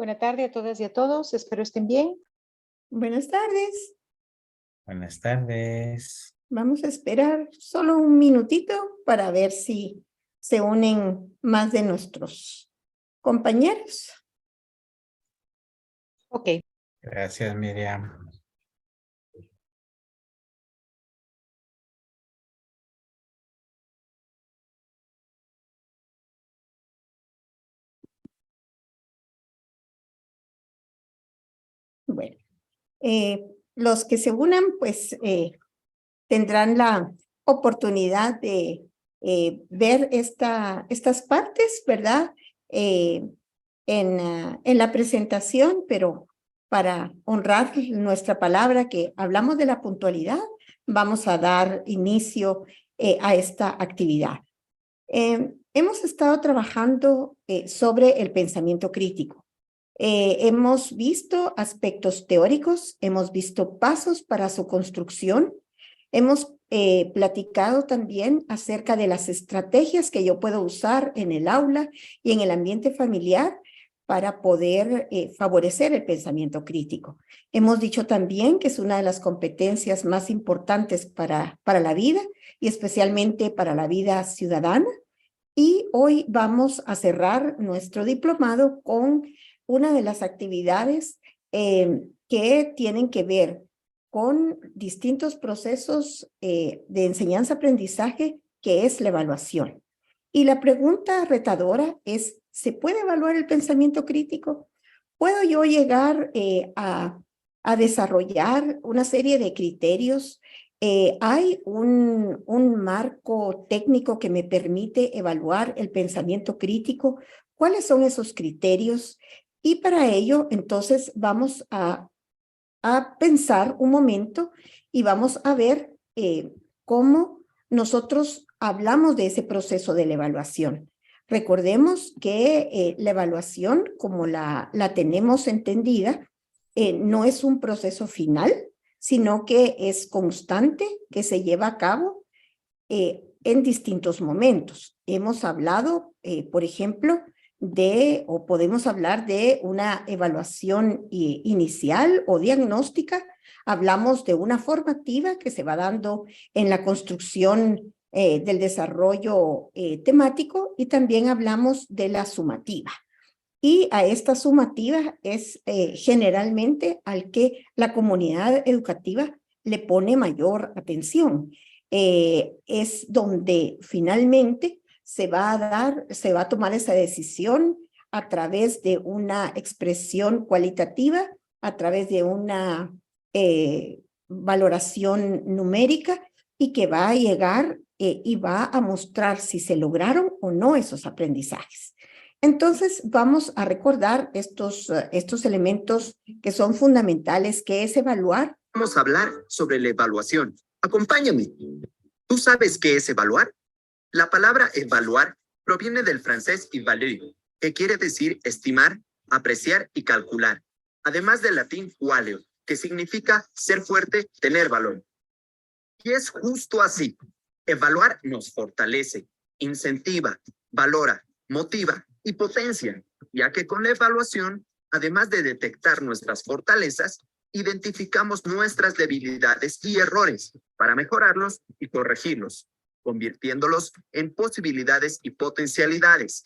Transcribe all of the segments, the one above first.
Buenas tardes a todas y a todos. Espero estén bien. Buenas tardes. Buenas tardes. Vamos a esperar solo un minutito para ver si se unen más de nuestros compañeros. Ok. Gracias, Miriam. Bueno, los que se unan, pues tendrán la oportunidad de ver estas partes, ¿verdad? En la presentación, pero para honrar nuestra palabra que hablamos de la puntualidad, vamos a dar inicio a esta actividad. Hemos estado trabajando sobre el pensamiento crítico. Hemos visto aspectos teóricos, hemos visto pasos para su construcción, hemos platicado también acerca de las estrategias que yo puedo usar en el aula y en el ambiente familiar para poder favorecer el pensamiento crítico. Hemos dicho también que es una de las competencias más importantes para la vida y especialmente para la vida ciudadana. Y hoy vamos a cerrar nuestro diplomado con una de las actividades que tienen que ver con distintos procesos de enseñanza-aprendizaje, que es la evaluación. Y la pregunta retadora es, ¿se puede evaluar el pensamiento crítico? ¿Puedo yo llegar a desarrollar una serie de criterios? Hay un marco técnico que me permite evaluar el pensamiento crítico. ¿Cuáles son esos criterios? Y para ello, entonces, vamos a pensar un momento y vamos a ver cómo nosotros hablamos de ese proceso de la evaluación. Recordemos que la evaluación, como la tenemos entendida, no es un proceso final, sino que es constante, que se lleva a cabo en distintos momentos. Hemos hablado, por ejemplo, o podemos hablar de una evaluación inicial o diagnóstica. Hablamos de una formativa que se va dando en la construcción del desarrollo temático, y también hablamos de la sumativa. Y a esta sumativa es generalmente al que la comunidad educativa le pone mayor atención. Es donde finalmente se va a tomar esa decisión a través de una expresión cualitativa, a través de una valoración numérica, y que va a llegar y va a mostrar si se lograron o no esos aprendizajes. Entonces, vamos a recordar estos elementos que son fundamentales, que es evaluar. Vamos a hablar sobre la evaluación. Acompáñame. ¿Tú sabes qué es evaluar? La palabra evaluar proviene del francés évaluer, que quiere decir estimar, apreciar y calcular, además del latín valeo, que significa ser fuerte, tener valor. Y es justo así. Evaluar nos fortalece, incentiva, valora, motiva y potencia, ya que con la evaluación, además de detectar nuestras fortalezas, identificamos nuestras debilidades y errores para mejorarlos y corregirlos, convirtiéndolos en posibilidades y potencialidades.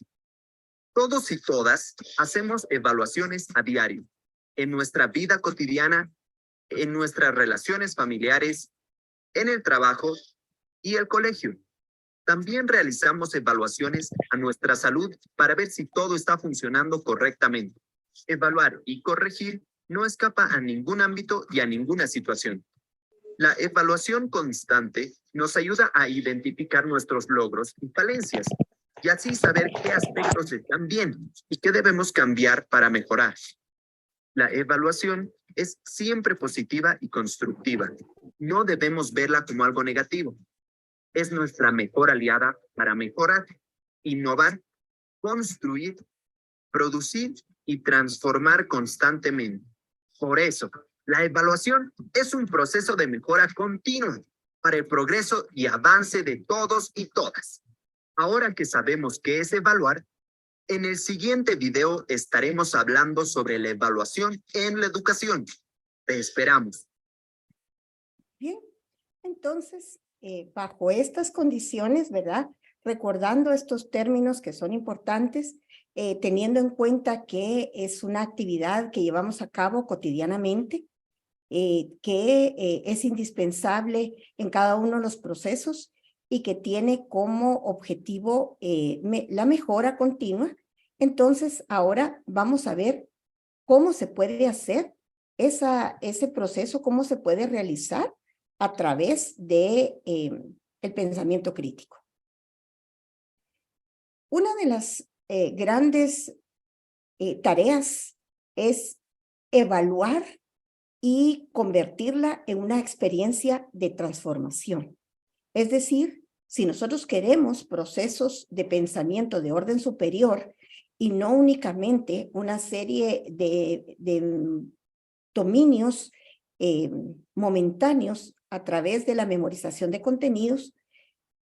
Todos y todas hacemos evaluaciones a diario, en nuestra vida cotidiana, en nuestras relaciones familiares, en el trabajo y el colegio. También realizamos evaluaciones a nuestra salud para ver si todo está funcionando correctamente. Evaluar y corregir no escapa a ningún ámbito y a ninguna situación. La evaluación constante nos ayuda a identificar nuestros logros y falencias, y así saber qué aspectos están bien y qué debemos cambiar para mejorar. La evaluación es siempre positiva y constructiva. No debemos verla como algo negativo. Es nuestra mejor aliada para mejorar, innovar, construir, producir y transformar constantemente. Por eso, la evaluación es un proceso de mejora continua para el progreso y avance de todos y todas. Ahora que sabemos qué es evaluar, En el siguiente video estaremos hablando sobre la evaluación en la educación. Te esperamos. Bien, entonces, bajo estas condiciones, ¿verdad? Recordando estos términos que son importantes, teniendo en cuenta que es una actividad que llevamos a cabo cotidianamente, que es indispensable en cada uno de los procesos y que tiene como objetivo la mejora continua. Entonces, ahora vamos a ver cómo se puede hacer ese proceso, cómo se puede realizar a través de el pensamiento crítico. Una de las grandes tareas es evaluar y convertirla en una experiencia de transformación. Es decir, si nosotros queremos procesos de pensamiento de orden superior y no únicamente una serie de dominios momentáneos a través de la memorización de contenidos,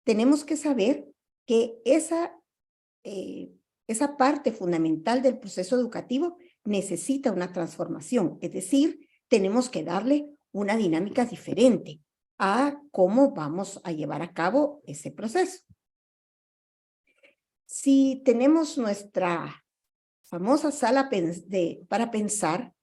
tenemos que saber que esa parte fundamental del proceso educativo necesita una transformación, es decir, tenemos que darle una dinámica diferente a cómo vamos a llevar a cabo ese proceso. Si tenemos nuestra famosa sala para pensar,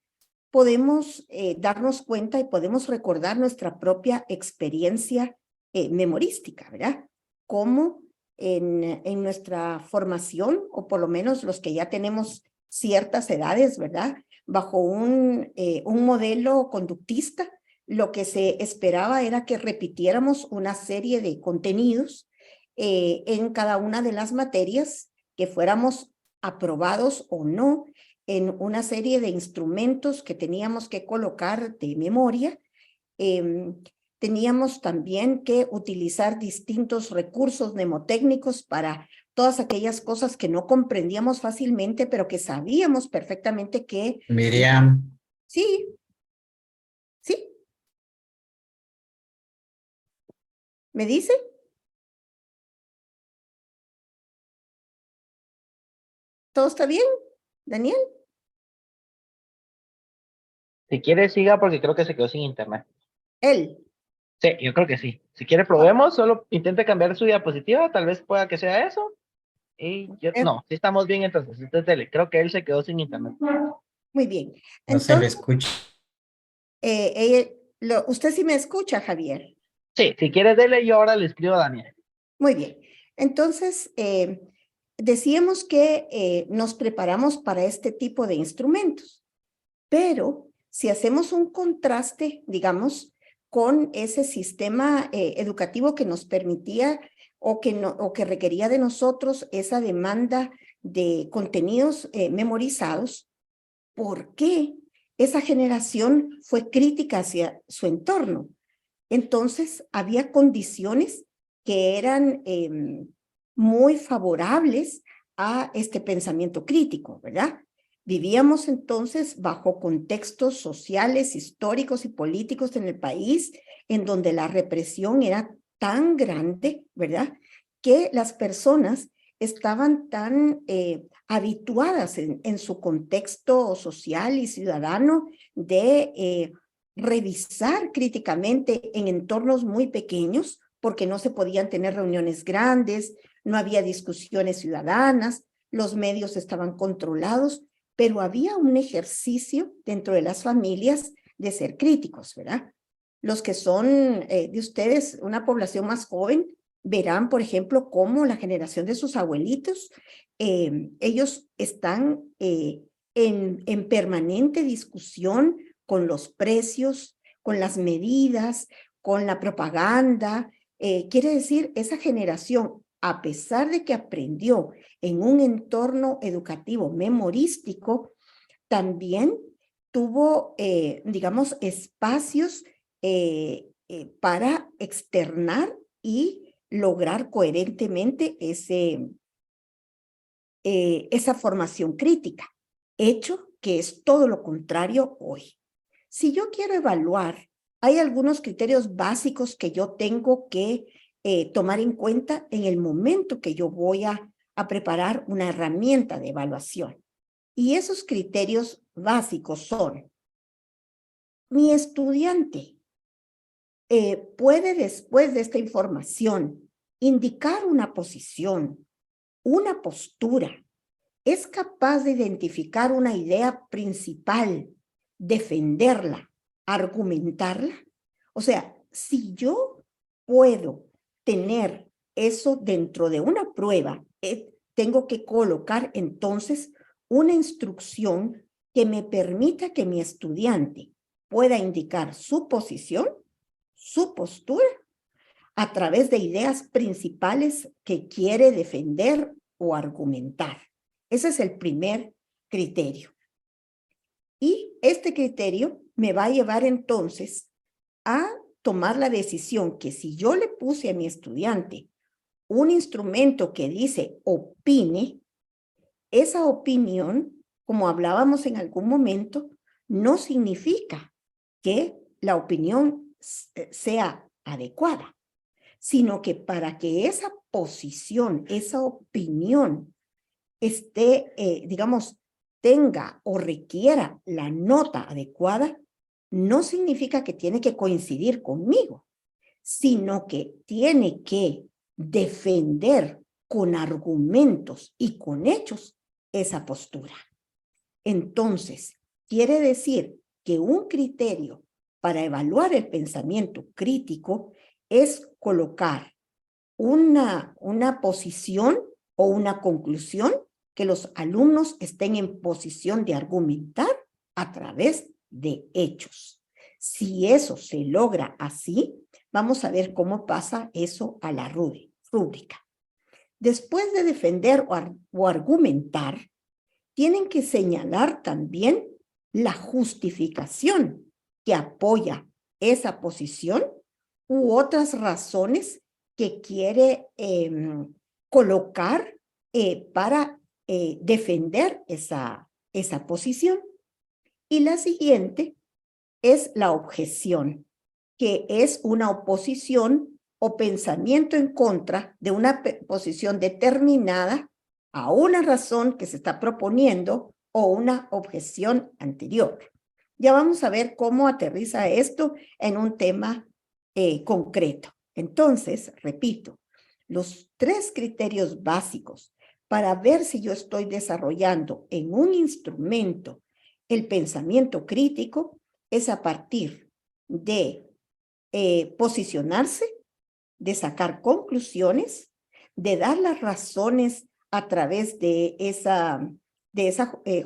podemos darnos cuenta y podemos recordar nuestra propia experiencia memorística, ¿verdad? Cómo en nuestra formación, o por lo menos los que ya tenemos ciertas edades, ¿verdad? Bajo un modelo conductista, lo que se esperaba era que repitiéramos una serie de contenidos en cada una de las materias, que fuéramos aprobados o no en una serie de instrumentos que teníamos que colocar de memoria. Teníamos también que utilizar distintos recursos mnemotécnicos para todas aquellas cosas que no comprendíamos fácilmente, pero que sabíamos perfectamente que... Miriam, Sí. ¿Sí? ¿Me dice? ¿Todo está bien, Daniel? Si quiere, siga porque creo que se quedó sin internet. Él. Sí, yo creo que sí. Si quiere, probemos. Solo intente cambiar su diapositiva. Tal vez pueda que sea eso. Y yo, no, sí estamos bien entonces. Entonces, dele. Creo que él se quedó sin internet. Muy bien. no se le Entonces, escucha. usted sí me escucha, Javier. Sí, si quiere, dele. Yo ahora le escribo a Daniel. Muy bien. Entonces, decíamos que nos preparamos para este tipo de instrumentos, pero si hacemos un contraste, digamos, con ese sistema educativo que nos permitía o que requería de nosotros esa demanda de contenidos memorizados, ¿por qué esa generación fue crítica hacia su entorno? Entonces, había condiciones que eran muy favorables a este pensamiento crítico, ¿verdad? Vivíamos entonces bajo contextos sociales, históricos y políticos en el país en donde la represión era tan grande, ¿verdad? Que las personas estaban tan habituadas en su contexto social y ciudadano de revisar críticamente en entornos muy pequeños, porque no se podían tener reuniones grandes, no había discusiones ciudadanas, los medios estaban controlados, pero había un ejercicio dentro de las familias de ser críticos, ¿verdad? Los que son de ustedes, una población más joven, verán, por ejemplo, cómo la generación de sus abuelitos, ellos están en permanente discusión con los precios, con las medidas, con la propaganda. Quiere decir, esa generación, a pesar de que aprendió en un entorno educativo memorístico, también tuvo, digamos, espacios para externar y lograr coherentemente esa formación crítica, hecho que es todo lo contrario hoy. Si yo quiero evaluar, hay algunos criterios básicos que yo tengo que tomar en cuenta en el momento que yo voy a a preparar una herramienta de evaluación. Y esos criterios básicos son: mi estudiante puede, después de esta información, indicar una posición, una postura, es capaz de identificar una idea principal, defenderla, argumentarla. O sea, si yo puedo tener eso dentro de una prueba, tengo que colocar entonces una instrucción que me permita que mi estudiante pueda indicar su posición, su postura, a través de ideas principales que quiere defender o argumentar. Ese es el primer criterio. Y este criterio me va a llevar entonces a tomar la decisión que si yo le puse a mi estudiante un instrumento que dice opine, esa opinión, como hablábamos en algún momento, no significa que la opinión sea adecuada, sino que para que esa posición, esa opinión esté, digamos, tenga o requiera la nota adecuada, no significa que tiene que coincidir conmigo, sino que tiene que defender con argumentos y con hechos esa postura. Entonces, quiere decir que un criterio para evaluar el pensamiento crítico es colocar una posición o una conclusión que los alumnos estén en posición de argumentar a través de hechos. Si eso se logra así, vamos a ver cómo pasa eso a la rúbrica. Después de defender o argumentar, tienen que señalar también la justificación que apoya esa posición u otras razones que quiere colocar para defender esa posición. Y la siguiente es la objeción, que es una oposición o pensamiento en contra de una posición determinada a una razón que se está proponiendo o una objeción anterior. Ya vamos a ver cómo aterriza esto en un tema concreto. Entonces, repito, los 3 criterios básicos para ver si yo estoy desarrollando en un instrumento el pensamiento crítico es a partir de posicionarse, de sacar conclusiones, de dar las razones a través de esa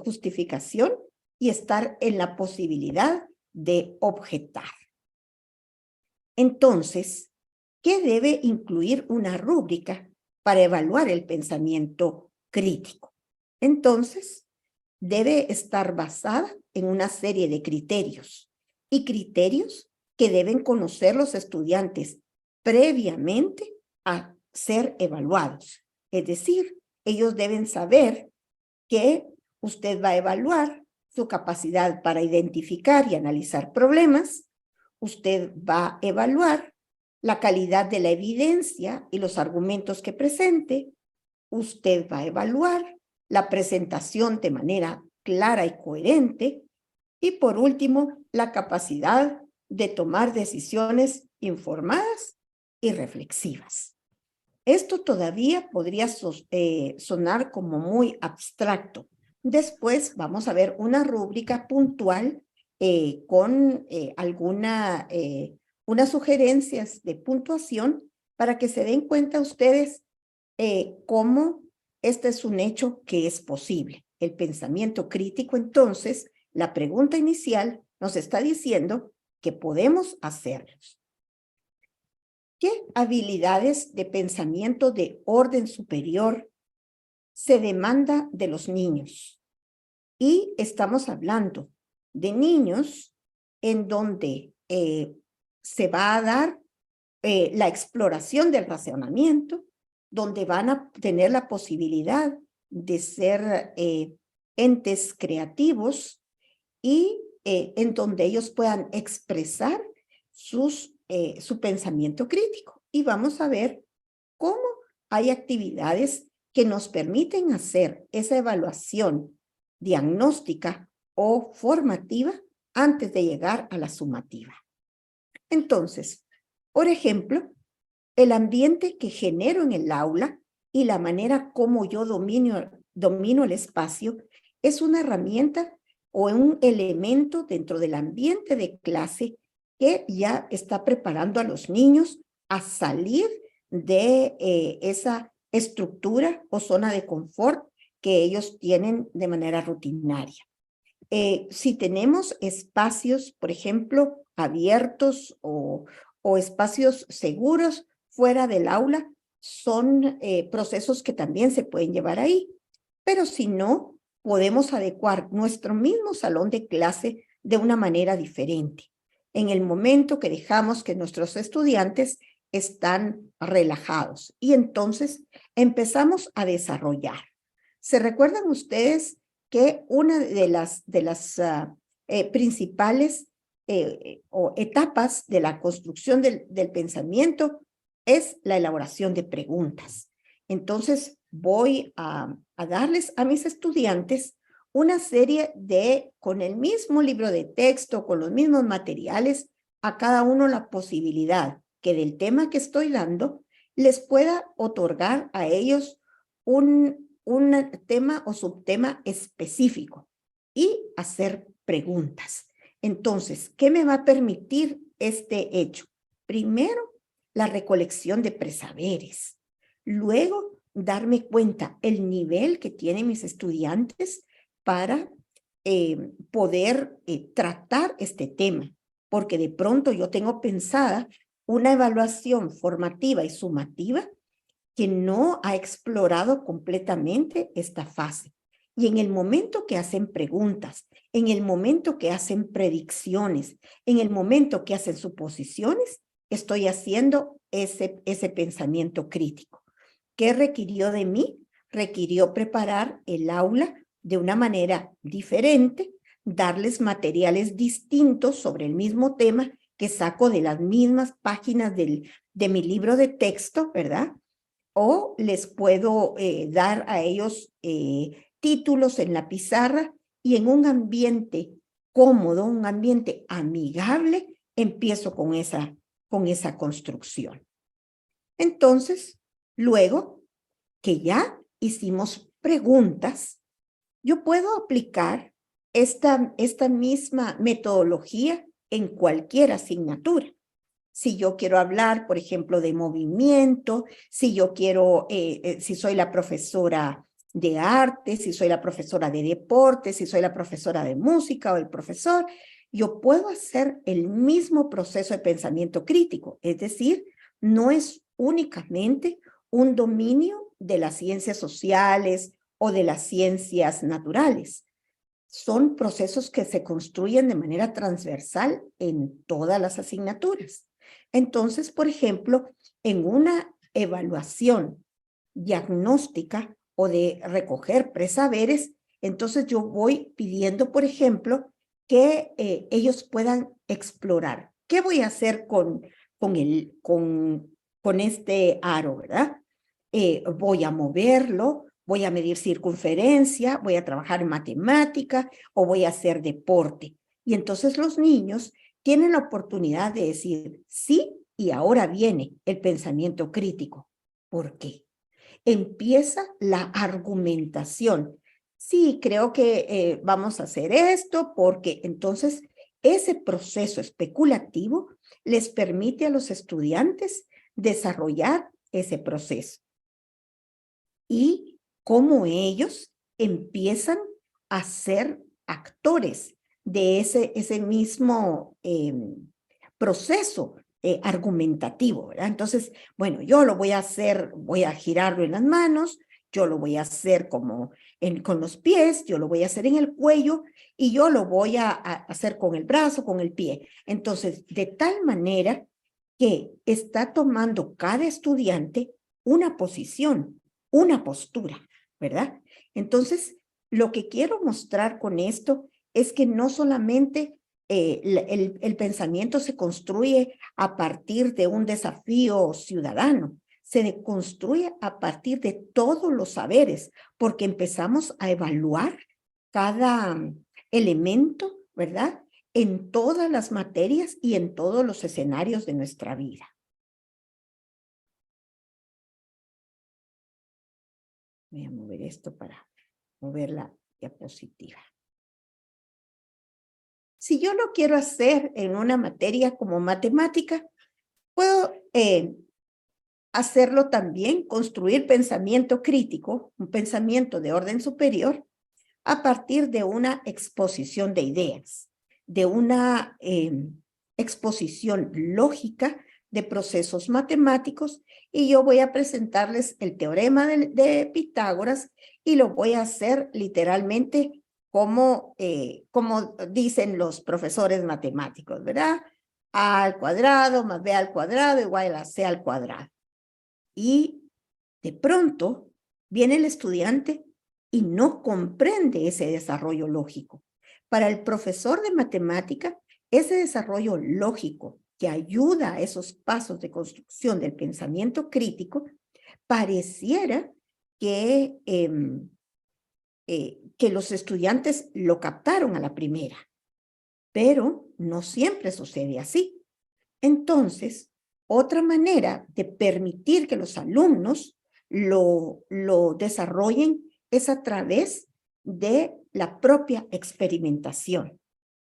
justificación y estar en la posibilidad de objetar. Entonces, ¿qué debe incluir una rúbrica para evaluar el pensamiento crítico? Entonces, debe estar basada en una serie de criterios y criterios que deben conocer los estudiantes previamente a ser evaluados. Es decir, ellos deben saber que usted va a evaluar su capacidad para identificar y analizar problemas. Usted va a evaluar la calidad de la evidencia y los argumentos que presente. Usted va a evaluar la presentación de manera clara y coherente. Y por último, la capacidad de tomar decisiones informadas y reflexivas. Esto todavía podría sonar como muy abstracto. Después vamos a ver una rúbrica puntual con unas sugerencias de puntuación para que se den cuenta ustedes cómo este es un hecho que es posible. El pensamiento crítico, entonces, la pregunta inicial nos está diciendo que podemos hacerlos. ¿Qué habilidades de pensamiento de orden superior se demanda de los niños? Y estamos hablando de niños en donde se va a dar la exploración del razonamiento, donde van a tener la posibilidad de ser entes creativos y en donde ellos puedan expresar su pensamiento crítico. Y vamos a ver cómo hay actividades que nos permiten hacer esa evaluación diagnóstica o formativa antes de llegar a la sumativa. Entonces, por ejemplo, el ambiente que genero en el aula y la manera como yo domino el espacio es una herramienta o un elemento dentro del ambiente de clase que ya está preparando a los niños a salir de esa estructura o zona de confort que ellos tienen de manera rutinaria. Si tenemos espacios, por ejemplo, abiertos o espacios seguros fuera del aula, son procesos que también se pueden llevar ahí. Pero si no, podemos adecuar nuestro mismo salón de clase de una manera diferente. En el momento que dejamos que nuestros estudiantes están relajados y entonces empezamos a desarrollar. ¿Se recuerdan ustedes que una de las principales o etapas de la construcción del pensamiento es la elaboración de preguntas? Entonces, voy a darles a mis estudiantes una serie con el mismo libro de texto, con los mismos materiales, a cada uno la posibilidad que del tema que estoy dando les pueda otorgar a ellos un tema o subtema específico y hacer preguntas. Entonces, ¿qué me va a permitir este hecho? Primero, la recolección de presaberes. Luego, darme cuenta el nivel que tienen mis estudiantes para poder tratar este tema, porque de pronto yo tengo pensada una evaluación formativa y sumativa que no ha explorado completamente esta fase. Y en el momento que hacen preguntas, en el momento que hacen predicciones, en el momento que hacen suposiciones, estoy haciendo ese pensamiento crítico. ¿Qué requirió de mí? Requirió preparar el aula de una manera diferente, darles materiales distintos sobre el mismo tema que saco de las mismas páginas de mi libro de texto, ¿verdad? O les puedo dar a ellos títulos en la pizarra y en un ambiente cómodo, un ambiente amigable, empiezo con esa construcción. Entonces, luego que ya hicimos preguntas, yo puedo aplicar esta misma metodología en cualquier asignatura. Si yo quiero hablar, por ejemplo, de movimiento, si yo quiero, si soy la profesora de arte, si soy la profesora de deporte, si soy la profesora de música o el profesor, yo puedo hacer el mismo proceso de pensamiento crítico. Es decir, no es únicamente un dominio de las ciencias sociales o de las ciencias naturales. Son procesos que se construyen de manera transversal en todas las asignaturas. Entonces, por ejemplo, en una evaluación diagnóstica o de recoger presaberes, entonces yo voy pidiendo, por ejemplo, que ellos puedan explorar. ¿Qué voy a hacer con este aro, verdad? Voy a moverlo, voy a medir circunferencia, voy a trabajar en matemática o voy a hacer deporte. Y entonces los niños tienen la oportunidad de decir sí, y ahora viene el pensamiento crítico. ¿Por qué? Empieza la argumentación. Sí, creo que vamos a hacer esto porque entonces ese proceso especulativo les permite a los estudiantes desarrollar ese proceso. Y cómo ellos empiezan a ser actores de ese mismo proceso argumentativo, ¿verdad? Entonces, bueno, yo lo voy a hacer, voy a girarlo en las manos, yo lo voy a hacer como con los pies, yo lo voy a hacer en el cuello y yo lo voy a hacer con el brazo, con el pie. Entonces, de tal manera que está tomando cada estudiante una posición, una postura, ¿verdad? Entonces, lo que quiero mostrar con esto es que no solamente el pensamiento se construye a partir de un desafío ciudadano, se deconstruye a partir de todos los saberes, porque empezamos a evaluar cada elemento, ¿verdad? En todas las materias y en todos los escenarios de nuestra vida. Voy a mover esto para mover la diapositiva. Si yo lo quiero hacer en una materia como matemática, puedo hacerlo también, construir pensamiento crítico, un pensamiento de orden superior, a partir de una exposición de ideas, de una exposición lógica de procesos matemáticos, y yo voy a presentarles el teorema de Pitágoras y lo voy a hacer literalmente como dicen los profesores matemáticos, ¿verdad? A al cuadrado más b al cuadrado igual a c al cuadrado. Y de pronto viene el estudiante y no comprende ese desarrollo lógico. Para el profesor de matemática, ese desarrollo lógico que ayuda a esos pasos de construcción del pensamiento crítico, pareciera que los estudiantes lo captaron a la primera, pero no siempre sucede así. Entonces, otra manera de permitir que los alumnos lo desarrollen es a través de la propia experimentación.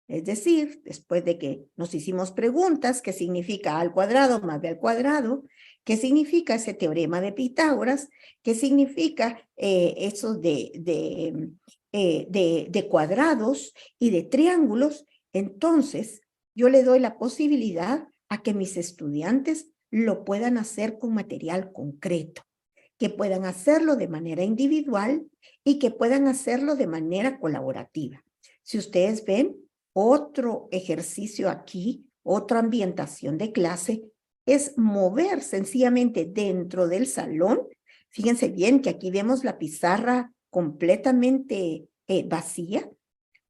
Es decir, después de que nos hicimos preguntas, ¿qué significa a al cuadrado más b al cuadrado? ¿Qué significa ese teorema de Pitágoras? ¿Qué significa eso de cuadrados y de triángulos? Entonces, yo le doy la posibilidad a que mis estudiantes lo puedan hacer con material concreto, que puedan hacerlo de manera individual y que puedan hacerlo de manera colaborativa. Si ustedes ven, otro ejercicio aquí, otra ambientación de clase, es mover sencillamente dentro del salón. Fíjense bien que aquí vemos la pizarra completamente vacía,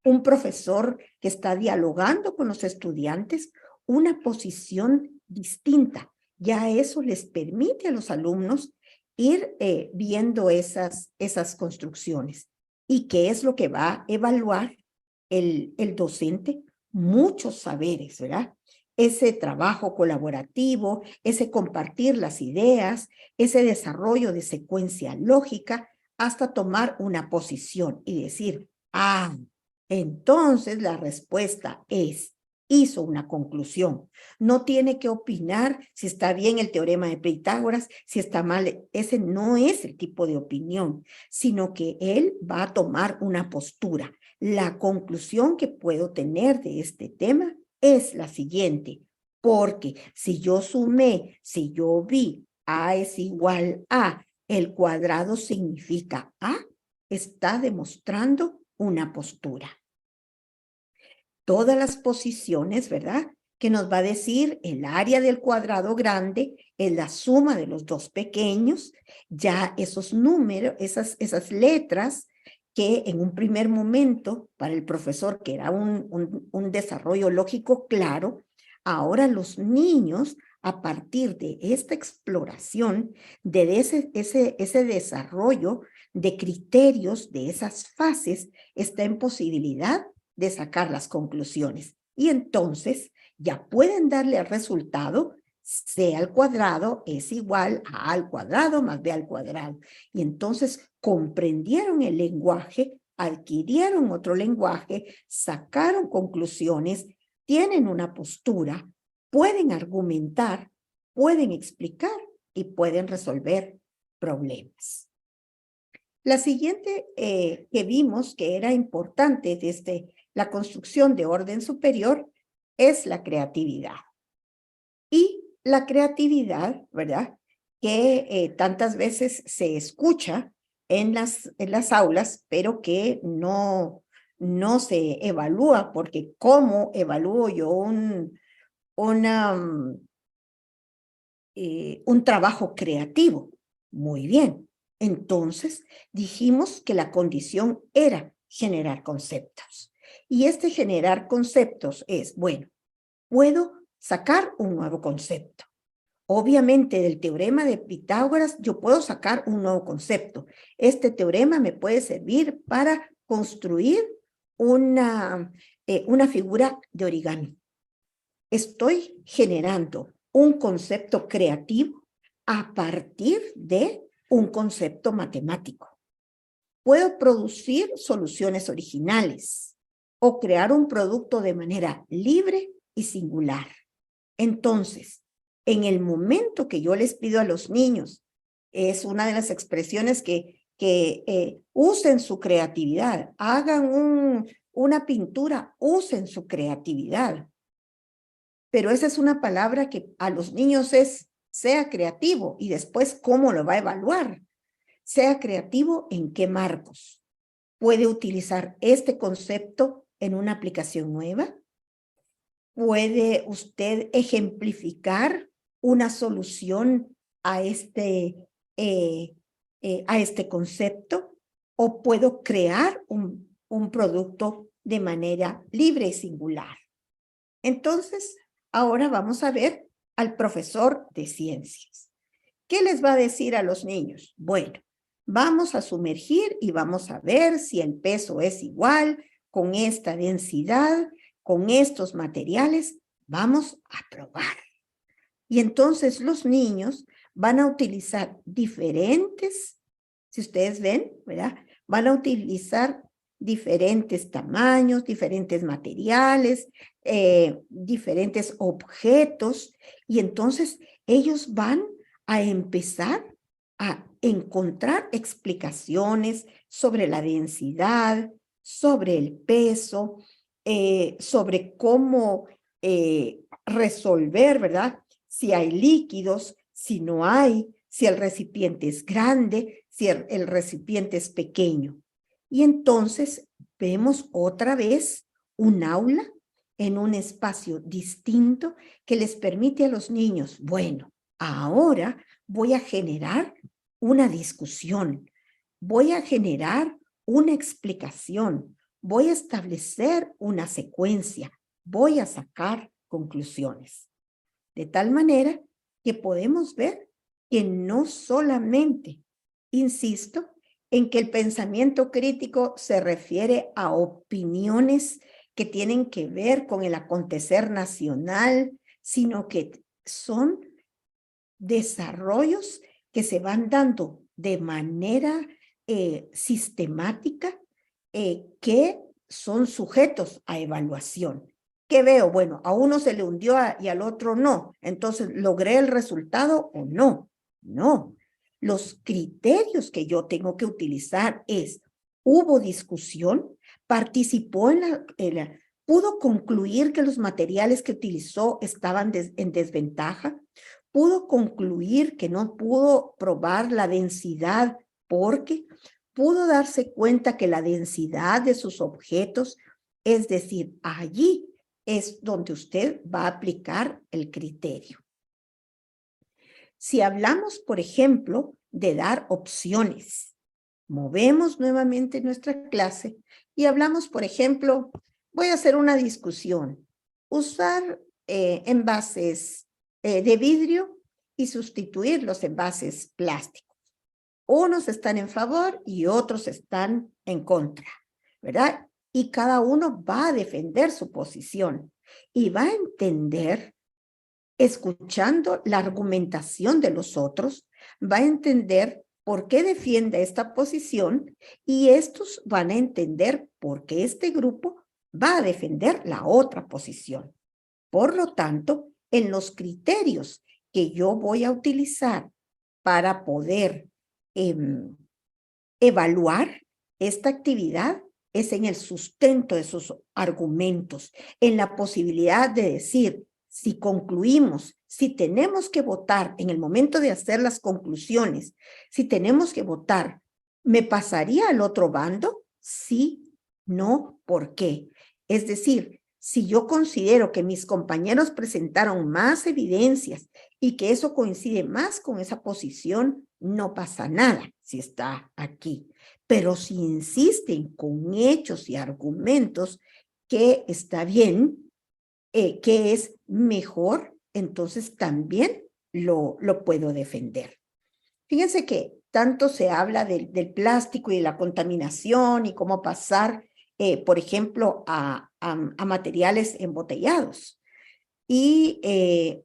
un profesor que está dialogando con los estudiantes, una posición distinta. Ya eso les permite a los alumnos ir viendo esas construcciones. ¿Y qué es lo que va a evaluar el docente? Muchos saberes, ¿verdad? Ese trabajo colaborativo, ese compartir las ideas, ese desarrollo de secuencia lógica, hasta tomar una posición y decir, entonces la respuesta es, hizo una conclusión. No tiene que opinar si está bien el teorema de Pitágoras, si está mal. Ese no es el tipo de opinión, sino que él va a tomar una postura. La conclusión que puedo tener de este tema es la siguiente, porque si yo sumé, si yo vi A es igual a, el cuadrado significa A, está demostrando una postura. Todas las posiciones, ¿verdad? Que nos va a decir el área del cuadrado grande es la suma de los dos pequeños. Ya esos números, esas letras que en un primer momento para el profesor que era un desarrollo lógico claro, ahora los niños a partir de esta exploración, de ese desarrollo de criterios de esas fases, está en posibilidad de sacar las conclusiones. Y entonces ya pueden darle al resultado, c al cuadrado es igual a al cuadrado más b al cuadrado. Y entonces comprendieron el lenguaje, adquirieron otro lenguaje, sacaron conclusiones, tienen una postura, pueden argumentar, pueden explicar y pueden resolver problemas. La siguiente que vimos que era importante desde la construcción de orden superior es la creatividad. Y la creatividad, ¿verdad? Que tantas veces se escucha en las aulas, pero que no se evalúa, porque ¿cómo evalúo yo un trabajo creativo? Muy bien. Entonces, dijimos que la condición era generar conceptos. Y este generar conceptos es, bueno, puedo sacar un nuevo concepto, Obviamente, del teorema de Pitágoras yo puedo sacar un nuevo concepto. Este teorema me puede servir para construir una figura de origami. Estoy generando un concepto creativo a partir de un concepto matemático. Puedo producir soluciones originales o crear un producto de manera libre y singular. Entonces, en el momento que yo les pido a los niños, es una de las expresiones que usen su creatividad, hagan una pintura, usen su creatividad. Pero esa es una palabra que a los niños es, sea creativo, y después, ¿cómo lo va a evaluar? Sea creativo, ¿en qué marcos? ¿Puede utilizar este concepto en una aplicación nueva? ¿Puede usted ejemplificar una solución a este concepto? ¿O puedo crear un producto de manera libre y singular? Entonces, ahora vamos a ver al profesor de ciencias. ¿Qué les va a decir a los niños? Bueno, vamos a sumergir y vamos a ver si el peso es igual con esta densidad, con estos materiales. Vamos a probar. Y entonces los niños van a utilizar diferentes, si ustedes ven, ¿verdad? Van a utilizar diferentes tamaños, diferentes materiales, diferentes objetos, y entonces ellos van a empezar a encontrar explicaciones sobre la densidad, sobre el peso, sobre cómo resolver, ¿verdad? Si hay líquidos, si no hay, si el recipiente es grande, si el recipiente es pequeño. Y entonces vemos otra vez un aula en un espacio distinto que les permite a los niños, bueno, ahora voy a generar una discusión, voy a generar una explicación, voy a establecer una secuencia, voy a sacar conclusiones. De tal manera que podemos ver que no solamente, insisto, en que el pensamiento crítico se refiere a opiniones que tienen que ver con el acontecer nacional, sino que son desarrollos que se van dando de manera sistemática, que son sujetos a evaluación. ¿Qué veo? Bueno, a uno se le hundió y al otro no. Entonces, ¿logré el resultado o no? No. Los criterios que yo tengo que utilizar es, ¿hubo discusión? ¿Participó pudo concluir que los materiales que utilizó estaban en desventaja? ¿Pudo concluir que no pudo probar la densidad porque pudo darse cuenta que la densidad de sus objetos, es decir, allí es donde usted va a aplicar el criterio? Si hablamos, por ejemplo, de dar opciones, movemos nuevamente nuestra clase y hablamos, por ejemplo, voy a hacer una discusión, usar envases de vidrio y sustituir los envases plásticos. Unos están en favor y otros están en contra, ¿verdad? Y cada uno va a defender su posición y va a entender, escuchando la argumentación de los otros, va a entender por qué defiende esta posición, y estos van a entender por qué este grupo va a defender la otra posición. Por lo tanto, en los criterios que yo voy a utilizar para poder evaluar esta actividad es en el sustento de sus argumentos, en la posibilidad de decir, si concluimos, si tenemos que votar en el momento de hacer las conclusiones, si tenemos que votar, ¿me pasaría al otro bando? Sí, no, ¿por qué? Es decir, si yo considero que mis compañeros presentaron más evidencias y que eso coincide más con esa posición, no pasa nada si está aquí. Pero si insisten con hechos y argumentos que está bien, que es mejor, entonces también lo puedo defender. Fíjense que tanto se habla del plástico y de la contaminación y cómo pasar, por ejemplo, a materiales embotellados. Y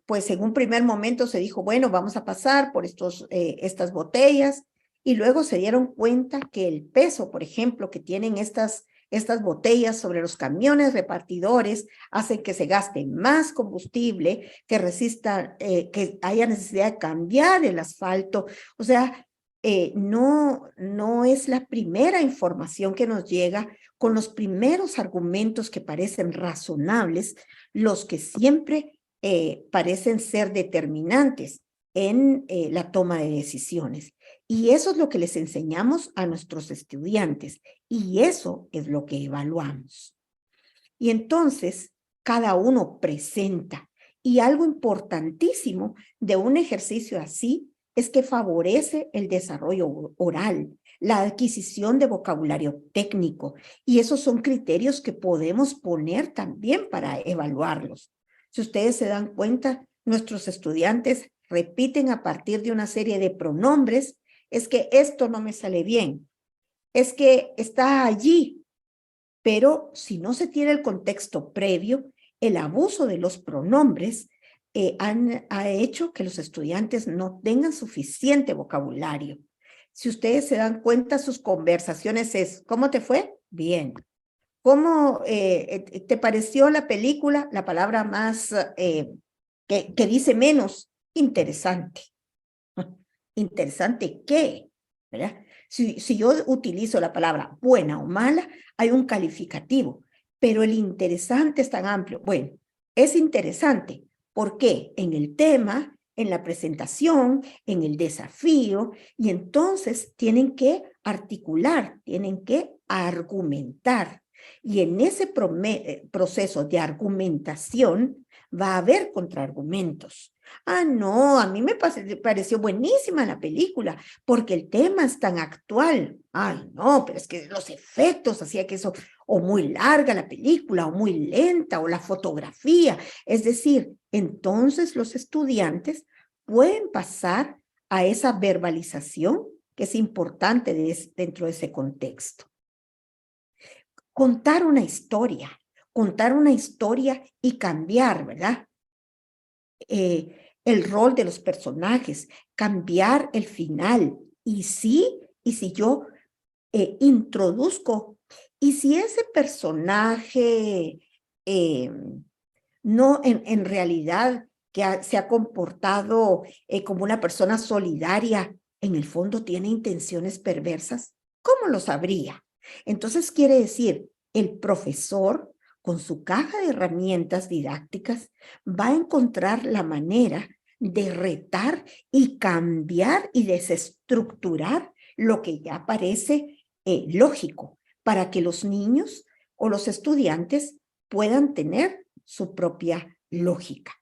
pues en un primer momento se dijo, bueno, vamos a pasar por estas botellas, y luego se dieron cuenta que el peso, por ejemplo, que tienen estas botellas sobre los camiones repartidores hace que se gaste más combustible, que que haya necesidad de cambiar el asfalto. O sea, no es la primera información que nos llega con los primeros argumentos que parecen razonables, los que siempre parecen ser determinantes en la toma de decisiones. Y eso es lo que les enseñamos a nuestros estudiantes, y eso es lo que evaluamos. Y entonces, cada uno presenta. Y algo importantísimo de un ejercicio así es que favorece el desarrollo oral, la adquisición de vocabulario técnico, y esos son criterios que podemos poner también para evaluarlos. Si ustedes se dan cuenta, nuestros estudiantes repiten a partir de una serie de pronombres: es que esto no me sale bien, es que está allí. Pero si no se tiene el contexto previo, el abuso de los pronombres ha hecho que los estudiantes no tengan suficiente vocabulario. Si ustedes se dan cuenta, sus conversaciones es: ¿cómo te fue? Bien. ¿Cómo te pareció la película? La palabra más que dice menos: interesante. ¿Interesante qué? ¿Verdad? Si yo utilizo la palabra buena o mala, hay un calificativo, pero el interesante es tan amplio. Bueno, es interesante. ¿Por qué? En el tema, en la presentación, en el desafío, y entonces tienen que articular, tienen que argumentar. Y en ese proceso de argumentación va a haber contraargumentos. Ah, no, a mí me pareció buenísima la película porque el tema es tan actual. Ay, no, pero es que los efectos hacía que eso, o muy larga la película, o muy lenta, o la fotografía. Es decir, entonces los estudiantes pueden pasar a esa verbalización que es importante dentro de ese contexto. Contar una historia y cambiar, ¿verdad? El rol de los personajes, cambiar el final. Y si yo introduzco, y si ese personaje no en realidad se ha comportado como una persona solidaria, en el fondo tiene intenciones perversas, ¿cómo lo sabría? Entonces quiere decir, el profesor, con su caja de herramientas didácticas, va a encontrar la manera de retar y cambiar y desestructurar lo que ya parece lógico, para que los niños o los estudiantes puedan tener su propia lógica.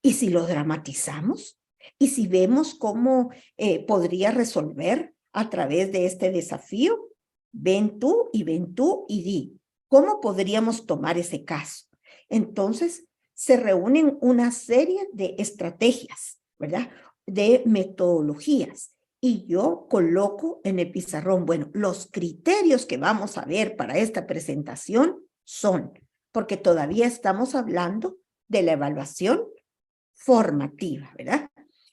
Y si lo dramatizamos, y si vemos cómo podría resolver a través de este desafío, ven tú y di, ¿cómo podríamos tomar ese caso? Entonces, se reúnen una serie de estrategias, ¿verdad? De metodologías. Y yo coloco en el pizarrón, bueno, los criterios que vamos a ver para esta presentación son, porque todavía estamos hablando de la evaluación formativa, ¿verdad?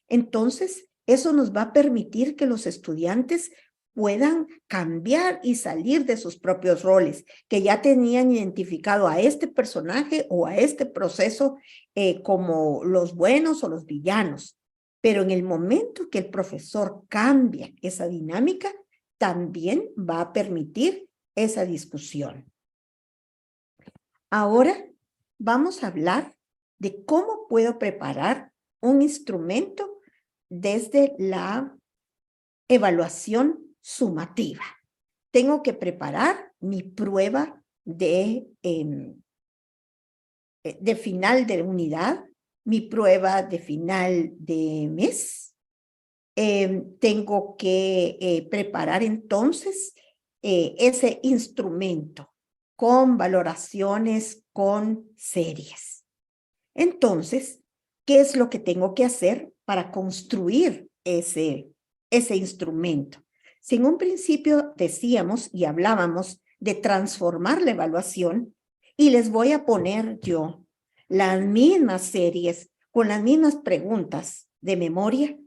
Entonces, eso nos va a permitir que los estudiantes puedan cambiar y salir de sus propios roles, que ya tenían identificado a este personaje o a este proceso como los buenos o los villanos. Pero en el momento que el profesor cambia esa dinámica, también va a permitir esa discusión. Ahora vamos a hablar de cómo puedo preparar un instrumento desde la evaluación sumativa. Tengo que preparar mi prueba de final de unidad, mi prueba de final de mes. Tengo que preparar entonces ese instrumento con valoraciones, con series. Entonces, ¿qué es lo que tengo que hacer para construir ese instrumento. Si en un principio decíamos y hablábamos de transformar la evaluación, y les voy a poner yo las mismas series con las mismas preguntas de memoria,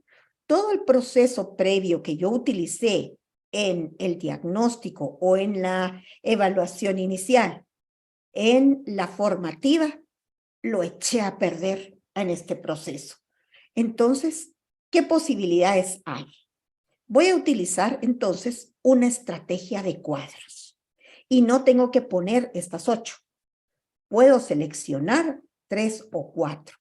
todo el proceso previo que yo utilicé en el diagnóstico o en la evaluación inicial, en la formativa, lo eché a perder en este proceso. Entonces, ¿qué posibilidades hay? Voy a utilizar entonces una estrategia de cuadros y no tengo que poner estas 8. Puedo seleccionar 3 o 4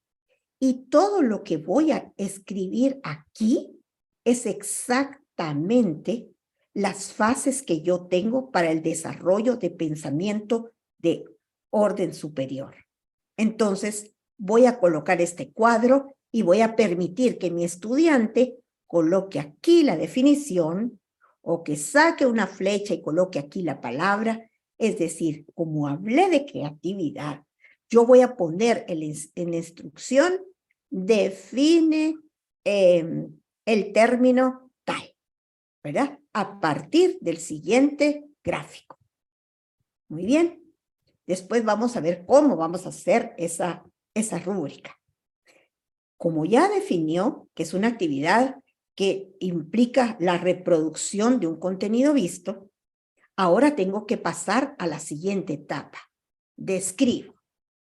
y todo lo que voy a escribir aquí es exactamente las fases que yo tengo para el desarrollo de pensamiento de orden superior. Entonces, voy a colocar este cuadro y voy a permitir que mi estudiante coloque aquí la definición o que saque una flecha y coloque aquí la palabra. Es decir, como hablé de creatividad, yo voy a poner en la instrucción, define el término tal, ¿verdad? A partir del siguiente gráfico. Muy bien. Después vamos a ver cómo vamos a hacer esa rúbrica. Como ya definió que es una actividad que implica la reproducción de un contenido visto, ahora tengo que pasar a la siguiente etapa. Describo.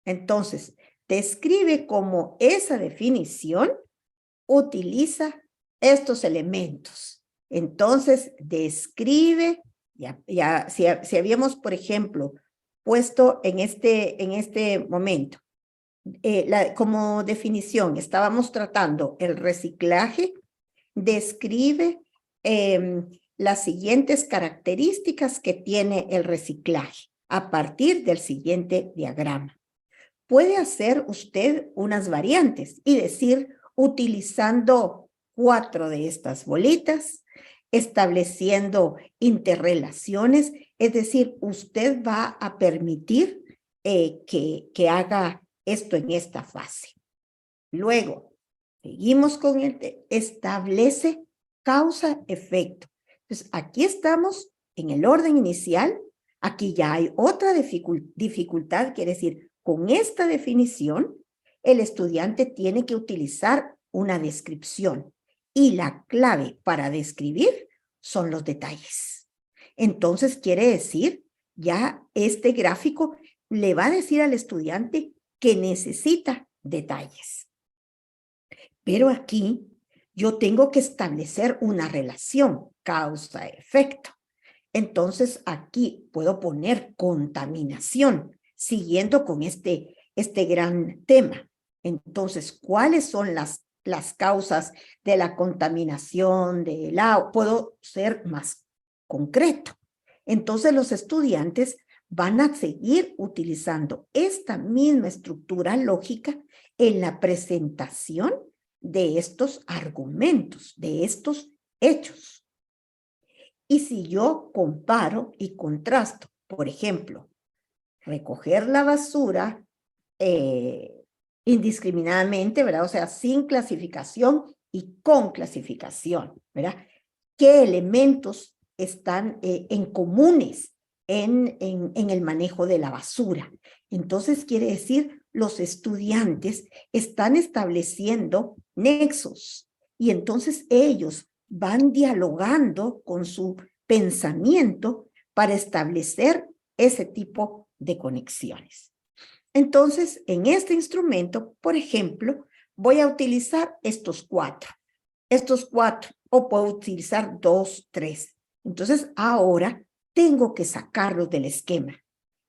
Entonces, describe cómo esa definición utiliza estos elementos. Entonces, describe, si habíamos, por ejemplo, puesto en este momento, como definición, estábamos tratando el reciclaje, describe las siguientes características que tiene el reciclaje a partir del siguiente diagrama. Puede hacer usted unas variantes y decir, utilizando 4 de estas bolitas, estableciendo interrelaciones, es decir, usted va a permitir que haga esto en esta fase. Luego, seguimos con el establece causa-efecto. Entonces, aquí estamos en el orden inicial. Aquí ya hay otra dificultad, quiere decir, con esta definición, el estudiante tiene que utilizar una descripción y la clave para describir son los detalles. Entonces, quiere decir, ya este gráfico le va a decir al estudiante que necesita detalles. Pero aquí yo tengo que establecer una relación causa-efecto. Entonces, aquí puedo poner contaminación, siguiendo con este gran tema. Entonces, ¿cuáles son las causas de la contaminación del agua? Puedo ser más concreto. Entonces, los estudiantes van a seguir utilizando esta misma estructura lógica en la presentación de estos argumentos, de estos hechos. Y si yo comparo y contrasto, por ejemplo, recoger la basura indiscriminadamente, ¿verdad? O sea, sin clasificación y con clasificación, ¿verdad? ¿Qué elementos están en comunes en el manejo de la basura? Entonces, quiere decir, los estudiantes están estableciendo nexos y entonces ellos van dialogando con su pensamiento para establecer ese tipo de conexiones. Entonces, en este instrumento, por ejemplo, voy a utilizar estos 4, o puedo utilizar 2, 3. Entonces, ahora tengo que sacarlos del esquema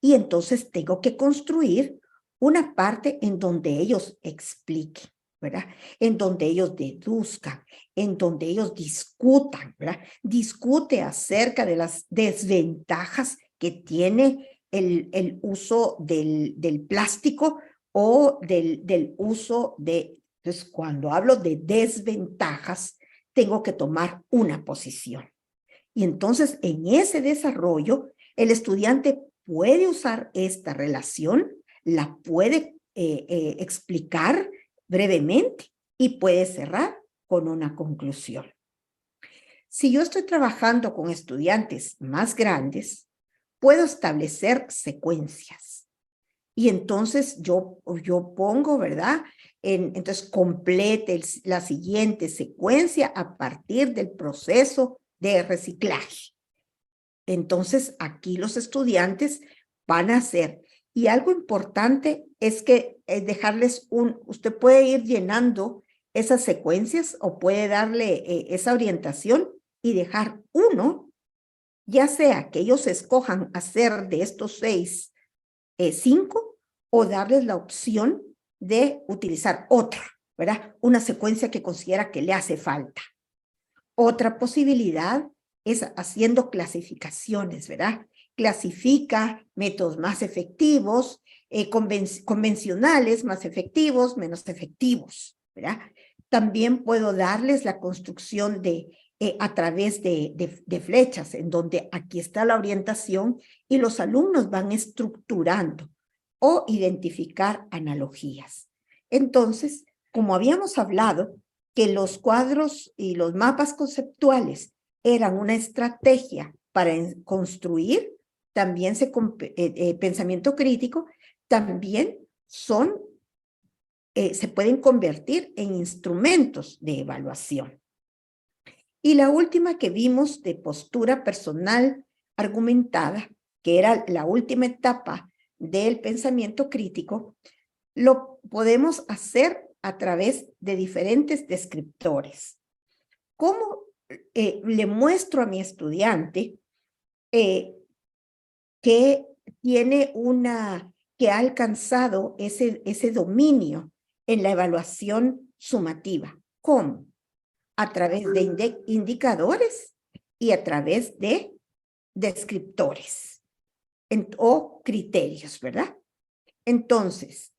y entonces tengo que construir una parte en donde ellos expliquen, ¿verdad? En donde ellos deduzcan, en donde ellos discutan, ¿verdad? Discute acerca de las desventajas que tiene el uso del plástico o del uso de... Entonces, cuando hablo de desventajas, tengo que tomar una posición. Y entonces, en ese desarrollo, el estudiante puede usar esta relación, la puede explicar brevemente y puede cerrar con una conclusión. Si yo estoy trabajando con estudiantes más grandes, puedo establecer secuencias. Y entonces yo pongo, ¿verdad? Entonces complete la siguiente secuencia a partir del proceso de reciclaje. Entonces aquí los estudiantes van a hacer. Y algo importante es que dejarles usted puede ir llenando esas secuencias o puede darle esa orientación y dejar uno, ya sea que ellos escojan hacer de estos 6, 5, o darles la opción de utilizar otra, ¿verdad? Una secuencia que considera que le hace falta. Otra posibilidad es haciendo clasificaciones, ¿verdad? Clasifica métodos más efectivos, convencionales, más efectivos, menos efectivos, ¿verdad? También puedo darles la construcción a través de flechas, en donde aquí está la orientación y los alumnos van estructurando o identificar analogías. Entonces, como habíamos hablado, que los cuadros y los mapas conceptuales eran una estrategia para construir, también pensamiento crítico, también se pueden convertir en instrumentos de evaluación. Y la última que vimos de postura personal argumentada, que era la última etapa del pensamiento crítico, lo podemos hacer a través de diferentes descriptores. ¿Cómo le muestro a mi estudiante que ha alcanzado ese dominio en la evaluación sumativa? ¿Cómo? A través de indicadores y a través de descriptores o criterios, ¿verdad? Entonces,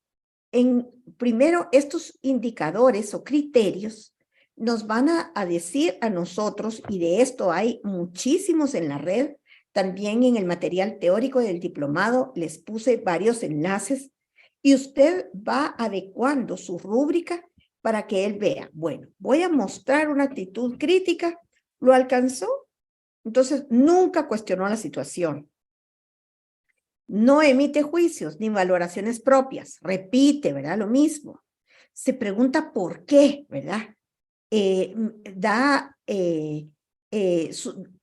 primero, estos indicadores o criterios nos van a decir a nosotros, y de esto hay muchísimos en la red, también en el material teórico del diplomado les puse varios enlaces, y usted va adecuando su rúbrica para que él vea, bueno, voy a mostrar una actitud crítica, ¿lo alcanzó? Entonces, nunca cuestionó la situación. No emite juicios ni valoraciones propias. Repite, ¿verdad? Lo mismo. Se pregunta por qué, ¿verdad?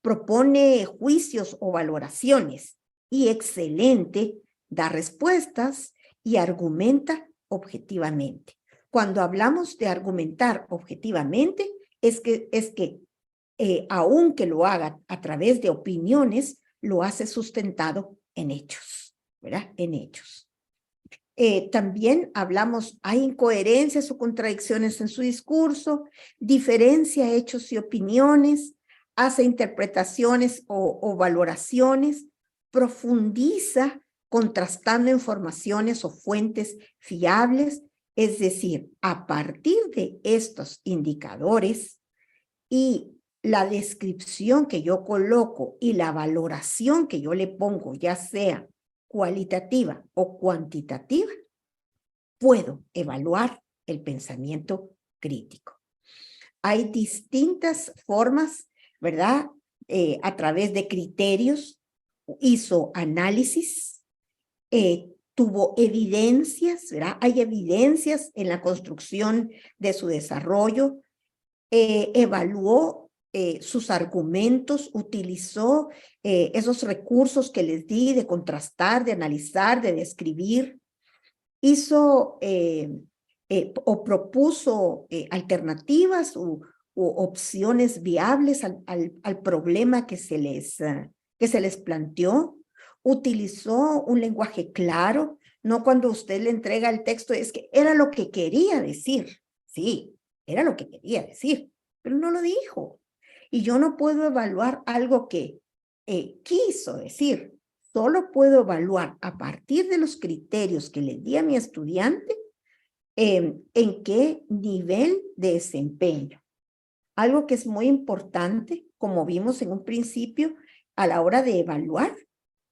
Propone juicios o valoraciones. Y excelente, da respuestas y argumenta objetivamente. Cuando hablamos de argumentar objetivamente, es que aunque lo haga a través de opiniones, lo hace sustentado en hechos, ¿verdad? En hechos. También hablamos, hay incoherencias o contradicciones en su discurso, diferencia hechos y opiniones, hace interpretaciones o valoraciones, profundiza contrastando informaciones o fuentes fiables, es decir, a partir de estos indicadores y la descripción que yo coloco y la valoración que yo le pongo, ya sea cualitativa o cuantitativa, puedo evaluar el pensamiento crítico. Hay distintas formas, ¿verdad? A través de criterios, hizo análisis, tuvo evidencias, ¿verdad? Hay evidencias en la construcción de su desarrollo, evaluó sus argumentos, utilizó esos recursos que les di de contrastar, de analizar, de describir, hizo o propuso alternativas u opciones viables al problema que se les planteó, utilizó un lenguaje claro, no cuando usted le entrega el texto, es que era lo que quería decir, sí, era lo que quería decir, pero no lo dijo. Y yo no puedo evaluar algo que quiso decir. Solo puedo evaluar a partir de los criterios que le di a mi estudiante en qué nivel de desempeño. Algo que es muy importante, como vimos en un principio, a la hora de evaluar,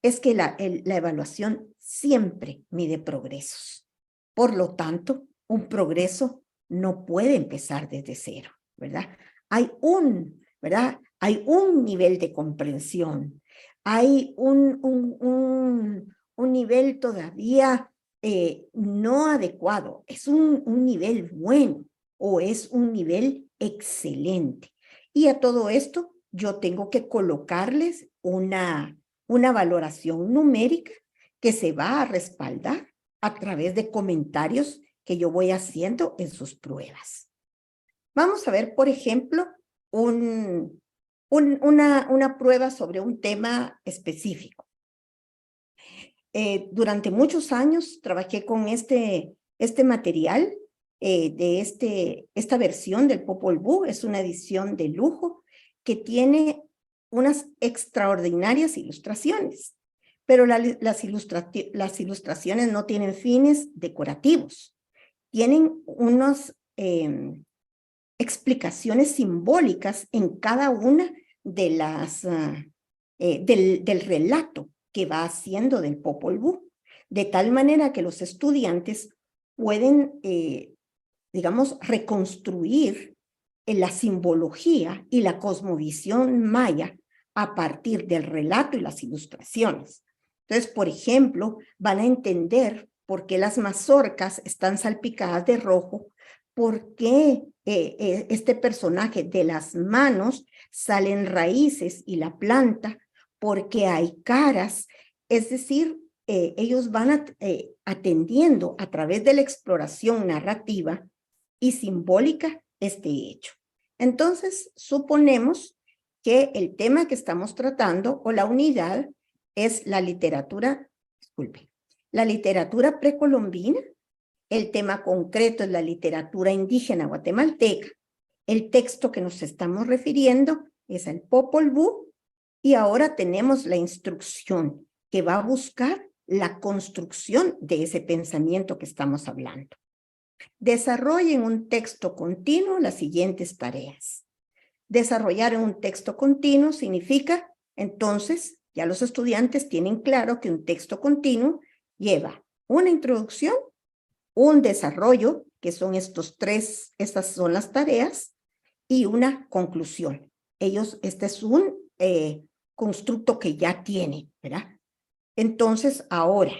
es que la evaluación siempre mide progresos. Por lo tanto, un progreso no puede empezar desde cero, ¿verdad? ¿verdad? Hay un nivel de comprensión, hay un nivel todavía no adecuado, es un nivel bueno o es un nivel excelente. Y a todo esto yo tengo que colocarles una valoración numérica que se va a respaldar a través de comentarios que yo voy haciendo en sus pruebas. Vamos a ver, por ejemplo, una prueba sobre un tema específico. Durante muchos años trabajé con este material de esta versión del Popol Vuh. Es una edición de lujo que tiene unas extraordinarias ilustraciones, pero las ilustraciones no tienen fines decorativos. Tienen unas explicaciones simbólicas en cada una de las del relato que va haciendo del Popol Vuh, de tal manera que los estudiantes pueden, digamos, reconstruir la simbología y la cosmovisión maya a partir del relato y las ilustraciones. Entonces, por ejemplo, van a entender por qué las mazorcas están salpicadas de rojo, por qué este personaje de las manos salen raíces y la planta, porque hay caras, es decir, ellos van atendiendo a través de la exploración narrativa y simbólica este hecho. Entonces, suponemos que el tema que estamos tratando o la unidad es la literatura precolombina. El tema concreto es la literatura indígena guatemalteca. El texto que nos estamos refiriendo es el Popol Vuh y ahora tenemos la instrucción que va a buscar la construcción de ese pensamiento que estamos hablando. Desarrollen un texto continuo las siguientes tareas. Desarrollar un texto continuo significa, entonces, ya los estudiantes tienen claro que un texto continuo lleva una introducción, un desarrollo, que son estas son las tareas, y una conclusión. Este es un constructo que ya tienen, ¿verdad? Entonces, ahora,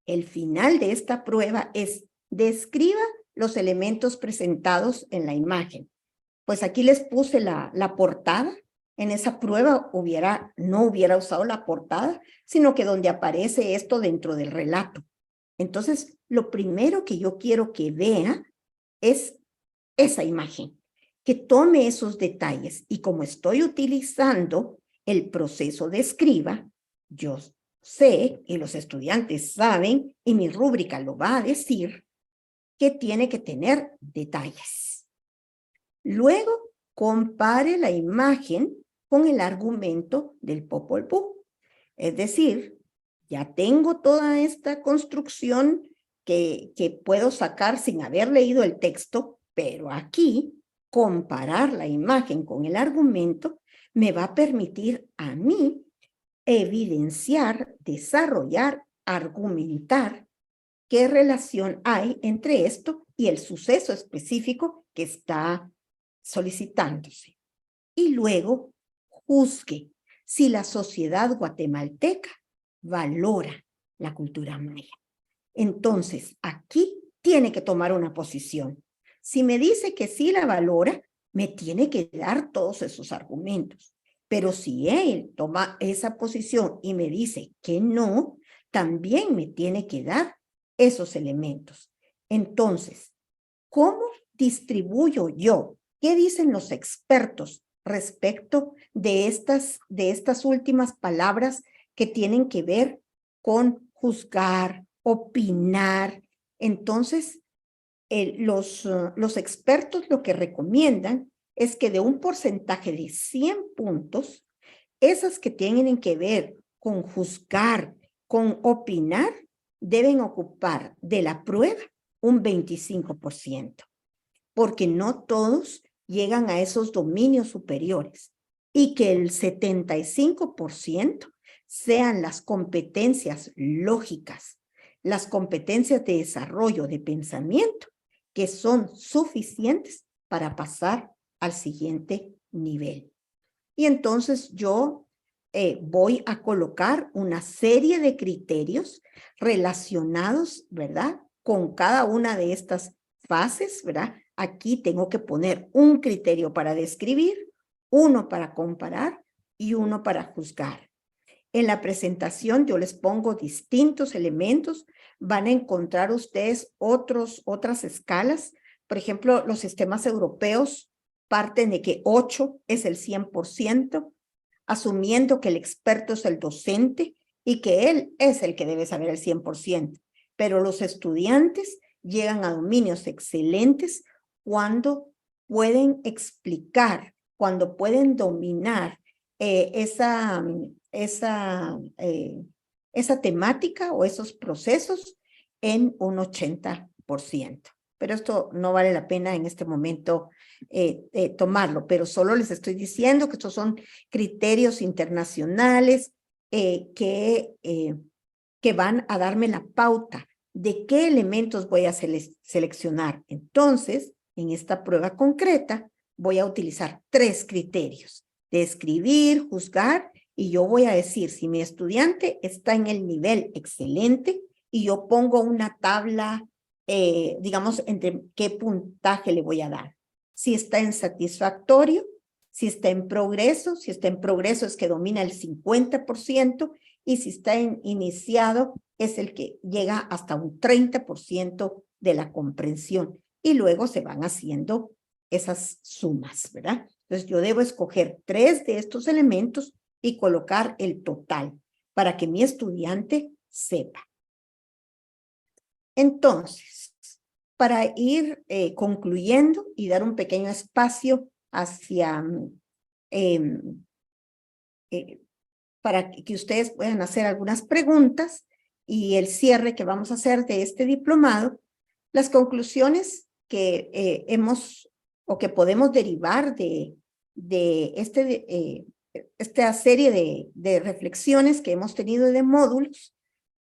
el final de esta prueba es describa los elementos presentados en la imagen. Pues aquí les puse la portada. En esa prueba no hubiera usado la portada, sino que donde aparece esto dentro del relato. Entonces, lo primero que yo quiero que vea es esa imagen, que tome esos detalles. Y como estoy utilizando el proceso de escriba, yo sé, y los estudiantes saben, y mi rúbrica lo va a decir, que tiene que tener detalles. Luego, compare la imagen con el argumento del Popol Vuh. Es decir, ya tengo toda esta construcción que puedo sacar sin haber leído el texto, pero aquí comparar la imagen con el argumento me va a permitir a mí evidenciar, desarrollar, argumentar qué relación hay entre esto y el suceso específico que está solicitándose. Y luego juzgue si la sociedad guatemalteca valora la cultura maya. Entonces, aquí tiene que tomar una posición. Si me dice que sí la valora, me tiene que dar todos esos argumentos. Pero si él toma esa posición y me dice que no, también me tiene que dar esos elementos. Entonces, ¿cómo distribuyo yo? ¿Qué dicen los expertos respecto de estas últimas palabras que tienen que ver con juzgar, opinar? Entonces, los expertos lo que recomiendan es que de un porcentaje de 100 puntos, esas que tienen que ver con juzgar, con opinar, deben ocupar de la prueba un 25%, porque no todos llegan a esos dominios superiores y que el 75% sean las competencias lógicas, las competencias de desarrollo de pensamiento que son suficientes para pasar al siguiente nivel. Y entonces yo voy a colocar una serie de criterios relacionados, ¿verdad?, con cada una de estas fases, ¿verdad? Aquí tengo que poner un criterio para describir, uno para comparar y uno para juzgar. En la presentación yo les pongo distintos elementos. Van a encontrar ustedes otras escalas. Por ejemplo, los sistemas europeos parten de que 8 es el 100%, asumiendo que el experto es el docente y que él es el que debe saber el 100%. Pero los estudiantes llegan a dominios excelentes cuando pueden explicar, cuando pueden dominar esa temática o esos procesos en un 80%. Pero esto no vale la pena en este momento tomarlo, pero solo les estoy diciendo que estos son criterios internacionales que van a darme la pauta de qué elementos voy a seleccionar. Entonces, en esta prueba concreta, voy a utilizar 3 criterios: describir, juzgar, y yo voy a decir si mi estudiante está en el nivel excelente y yo pongo una tabla, digamos, entre qué puntaje le voy a dar. Si está en satisfactorio, si está en progreso es que domina el 50%, y si está en iniciado es el que llega hasta un 30% de la comprensión. Y luego se van haciendo esas sumas, ¿verdad? Entonces yo debo escoger 3 de estos elementos y colocar el total para que mi estudiante sepa. Entonces, para ir concluyendo y dar un pequeño espacio hacia, para que ustedes puedan hacer algunas preguntas y el cierre que vamos a hacer de este diplomado, las conclusiones que hemos o que podemos derivar de esta serie de reflexiones que hemos tenido de módulos,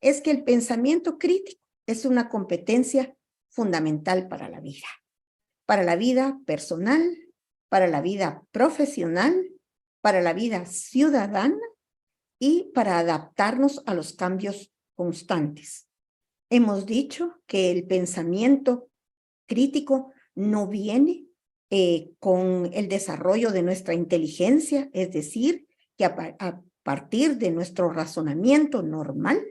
es que el pensamiento crítico es una competencia fundamental para la vida personal, para la vida profesional, para la vida ciudadana y para adaptarnos a los cambios constantes. Hemos dicho que el pensamiento crítico no viene con el desarrollo de nuestra inteligencia, es decir, que a partir de nuestro razonamiento normal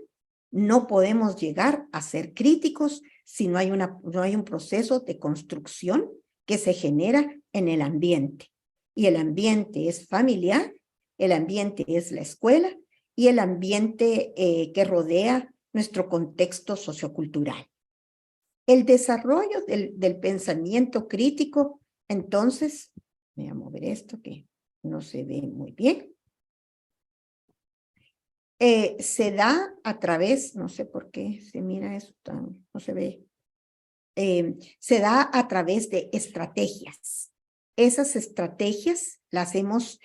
no podemos llegar a ser críticos si no hay un proceso de construcción que se genera en el ambiente. Y el ambiente es familiar, el ambiente es la escuela y el ambiente que rodea nuestro contexto sociocultural. El desarrollo del pensamiento crítico, entonces, voy a mover esto que no se ve muy bien. Se da a través, no sé por qué se mira eso tan, no se ve. Se da a través de estrategias. Esas estrategias las hemos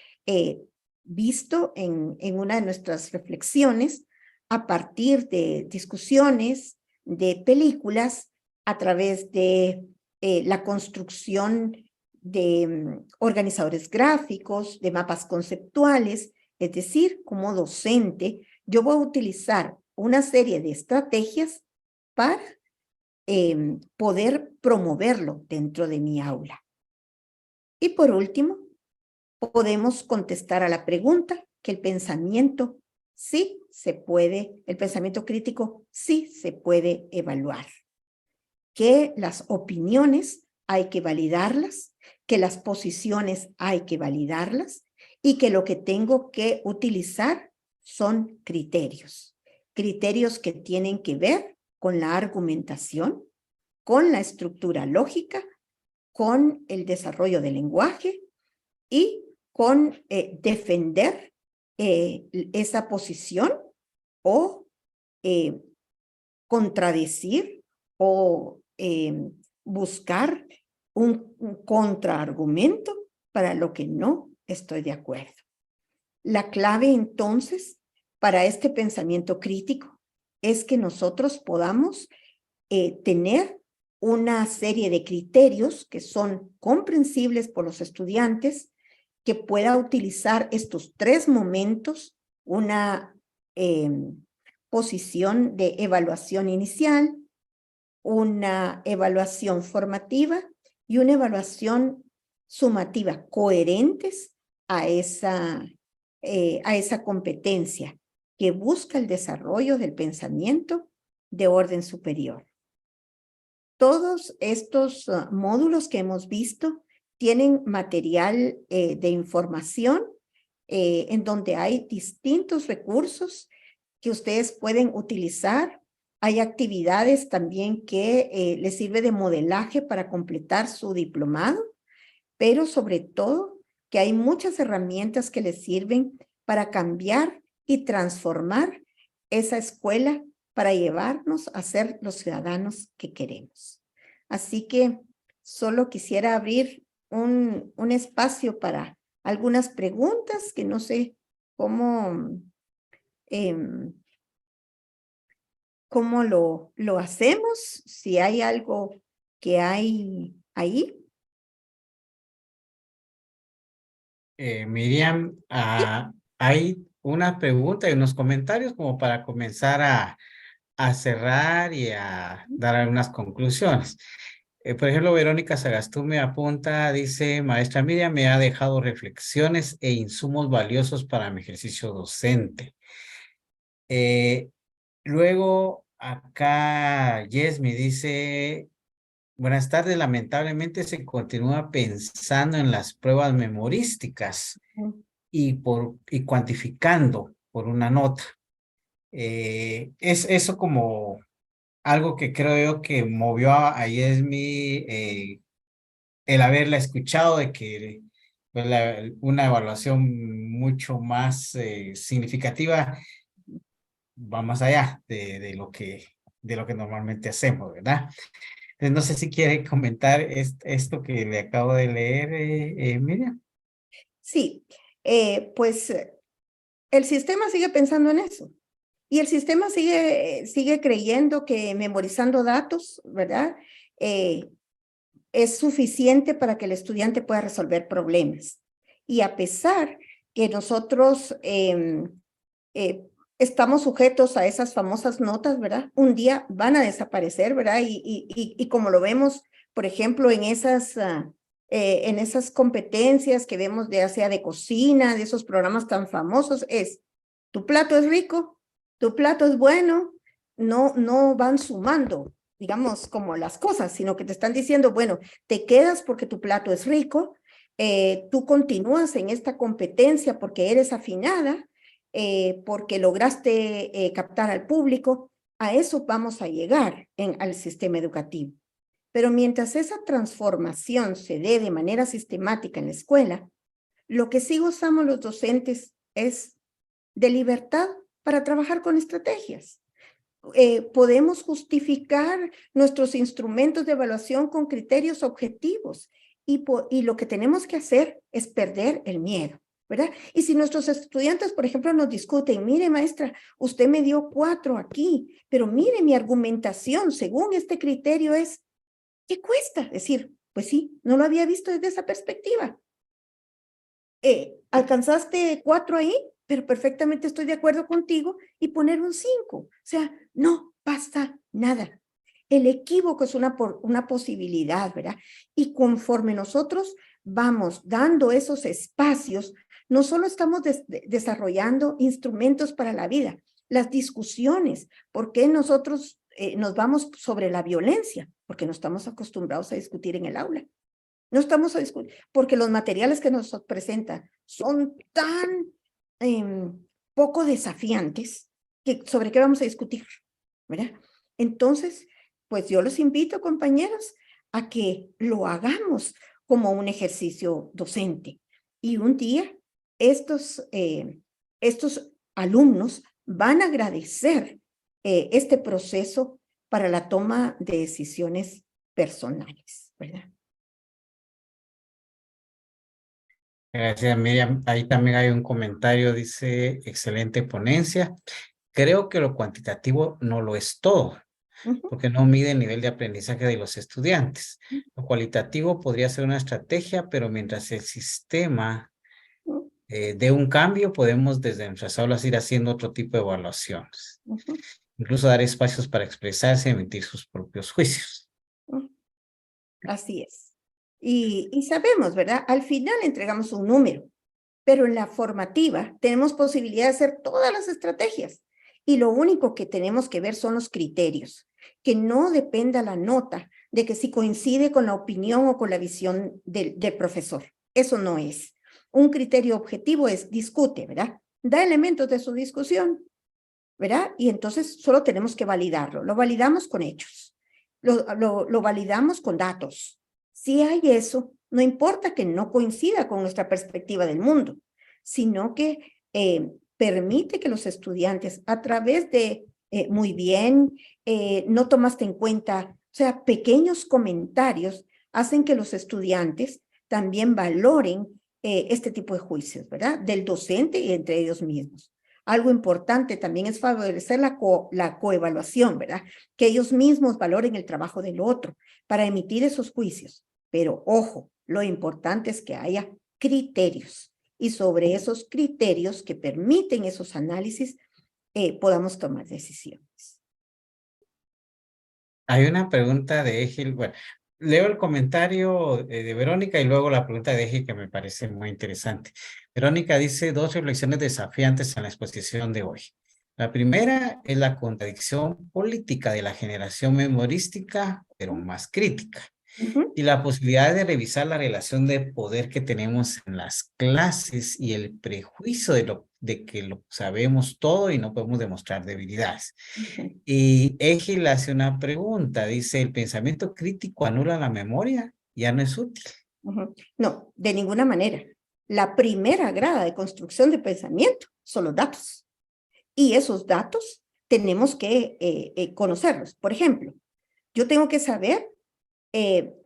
visto en una de nuestras reflexiones a partir de discusiones, de películas, a través de la construcción de organizadores gráficos, de mapas conceptuales. Es decir, como docente, yo voy a utilizar una serie de estrategias para poder promoverlo dentro de mi aula. Y por último, podemos contestar a la pregunta que el pensamiento sí se puede, el pensamiento crítico sí se puede evaluar. Que las opiniones hay que validarlas, que las posiciones hay que validarlas y que lo que tengo que utilizar son criterios. Criterios que tienen que ver con la argumentación, con la estructura lógica, con el desarrollo del lenguaje y con defender esa posición o contradecir o buscar un contraargumento para lo que no estoy de acuerdo. La clave entonces para este pensamiento crítico es que nosotros podamos tener una serie de criterios que son comprensibles por los estudiantes, que pueda utilizar estos 3 momentos, una posición de evaluación inicial, una evaluación formativa y una evaluación sumativa, coherentes a esa competencia que busca el desarrollo del pensamiento de orden superior. Todos estos módulos que hemos visto tienen material de información en donde hay distintos recursos que ustedes pueden utilizar. Hay actividades también que les sirve de modelaje para completar su diplomado, pero sobre todo que hay muchas herramientas que les sirven para cambiar y transformar esa escuela para llevarnos a ser los ciudadanos que queremos. Así que solo quisiera abrir un espacio para algunas preguntas que no sé cómo lo hacemos, si hay algo que hay ahí. Miriam, hay una pregunta y unos comentarios como para comenzar a cerrar y a dar algunas conclusiones. Por ejemplo, Verónica Sagastú me apunta, dice, maestra Miriam me ha dejado reflexiones e insumos valiosos para mi ejercicio docente. Luego, acá Yes me dice, buenas tardes, lamentablemente se continúa pensando en las pruebas memorísticas y cuantificando por una nota. Es eso como algo que creo yo que movió a Yesmi, el haberla escuchado de que pues, una evaluación mucho más significativa va más allá de lo que normalmente hacemos, ¿verdad? Entonces, no sé si quiere comentar esto que le acabo de leer, Miriam. Sí, pues el sistema sigue pensando en eso. Y el sistema sigue creyendo que memorizando datos, ¿verdad? Es suficiente para que el estudiante pueda resolver problemas. Y a pesar que nosotros estamos sujetos a esas famosas notas, ¿verdad? Un día van a desaparecer, ¿verdad? Y como lo vemos, por ejemplo, en esas competencias que vemos, ya sea de cocina, de esos programas tan famosos, es, tu plato es rico, tu plato es bueno, no van sumando, digamos, como las cosas, sino que te están diciendo, bueno, te quedas porque tu plato es rico, tú continúas en esta competencia porque eres afinada, porque lograste captar al público. A eso vamos a llegar al sistema educativo. Pero mientras esa transformación se dé de manera sistemática en la escuela, lo que sí gozamos los docentes es de libertad para trabajar con estrategias. Podemos justificar nuestros instrumentos de evaluación con criterios objetivos y lo que tenemos que hacer es perder el miedo, ¿verdad? Y si nuestros estudiantes, por ejemplo, nos discuten, mire, maestra, usted me dio 4 aquí, pero mire, mi argumentación según este criterio es, ¿qué cuesta? Decir, pues sí, no lo había visto desde esa perspectiva. ¿Alcanzaste 4 ahí? Pero perfectamente estoy de acuerdo contigo y poner un 5. O sea, no pasa nada. El equívoco es una posibilidad, ¿verdad? Y conforme nosotros vamos dando esos espacios, no solo estamos desarrollando instrumentos para la vida, las discusiones, ¿por qué nosotros nos vamos sobre la violencia? Porque no estamos acostumbrados a discutir en el aula. No estamos a discutir, porque los materiales que nos presentan son tan poco desafiantes que sobre qué vamos a discutir, ¿verdad? Entonces, pues yo los invito, compañeros, a que lo hagamos como un ejercicio docente. Y un día estos alumnos van a agradecer este proceso para la toma de decisiones personales, ¿verdad? Gracias, Miriam. Ahí también hay un comentario, dice, excelente ponencia. Creo que lo cuantitativo no lo es todo. porque no mide el nivel de aprendizaje de los estudiantes. Lo cualitativo podría ser una estrategia, pero mientras el sistema dé un cambio, podemos desde nuestras aulas ir haciendo otro tipo de evaluaciones. Incluso dar espacios para expresarse y emitir sus propios juicios. Así es. Y sabemos, ¿verdad? Al final entregamos un número, pero en la formativa tenemos posibilidad de hacer todas las estrategias. Y lo único que tenemos que ver son los criterios, que no dependa la nota de que si coincide con la opinión o con la visión del profesor. Eso no es. Un criterio objetivo es discute, ¿verdad? Da elementos de su discusión, ¿verdad? Y entonces solo tenemos que validarlo. Lo validamos con hechos. Lo validamos con datos. Si hay eso, no importa que no coincida con nuestra perspectiva del mundo, sino que permite que los estudiantes a través de, muy bien, no tomaste en cuenta, o sea, pequeños comentarios hacen que los estudiantes también valoren este tipo de juicios, ¿verdad? Del docente y entre ellos mismos. Algo importante también es favorecer la coevaluación, ¿verdad? Que ellos mismos valoren el trabajo del otro para emitir esos juicios. Pero ojo, lo importante es que haya criterios y sobre esos criterios que permiten esos análisis podamos tomar decisiones. Hay una pregunta de Egil. Bueno, leo el comentario de Verónica y luego la pregunta de Egil que me parece muy interesante. Verónica dice 2 reflexiones desafiantes en la exposición de hoy. La primera es la contradicción política de la generación memorística, pero más crítica. Y la posibilidad de revisar la relación de poder que tenemos en las clases y el prejuicio de que lo sabemos todo y no podemos demostrar debilidades. Y Egil hace una pregunta, dice, ¿el pensamiento crítico anula la memoria? ¿Ya no es útil? No, de ninguna manera. La primera grada de construcción de pensamiento son los datos. Y esos datos tenemos que conocerlos. Por ejemplo, yo tengo que saber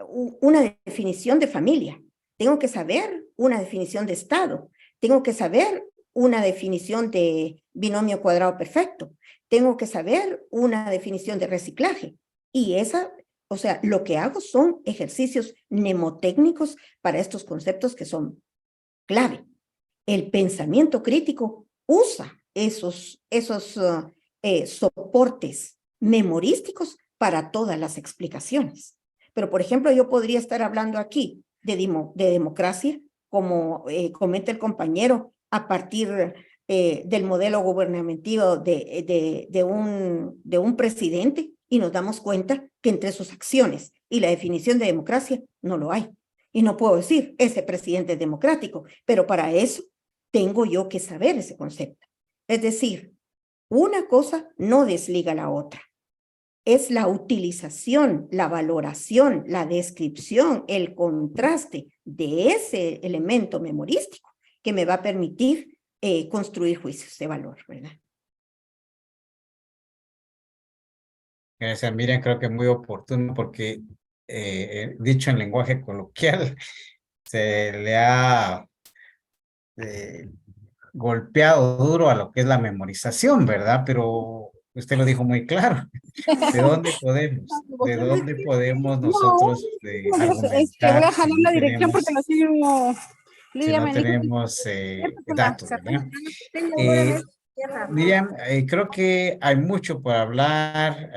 una definición de familia, tengo que saber una definición de estado, tengo que saber una definición de binomio cuadrado perfecto, tengo que saber una definición de reciclaje. Y esa, o sea, lo que hago son ejercicios mnemotécnicos para estos conceptos que son clave. El pensamiento crítico usa esos soportes memorísticos para todas las explicaciones. Pero, por ejemplo, yo podría estar hablando aquí de democracia, como comenta el compañero, a partir del modelo gubernamental de un presidente, y nos damos cuenta que entre sus acciones y la definición de democracia no lo hay. Y no puedo decir, ese presidente es democrático, pero para eso tengo yo que saber ese concepto. Es decir, una cosa no desliga la otra. Es la utilización, la valoración, la descripción, el contraste de ese elemento memorístico que me va a permitir construir juicios de valor, ¿verdad? Gracias, Miriam, creo que es muy oportuno porque, dicho en lenguaje coloquial, se le ha golpeado duro a lo que es la memorización, ¿verdad? Pero usted lo dijo muy claro. ¿De dónde podemos nosotros Es que voy argumentar a jalar la dirección porque no tengo... si no tenemos datos, ¿verdad? Miriam, creo que hay mucho por hablar,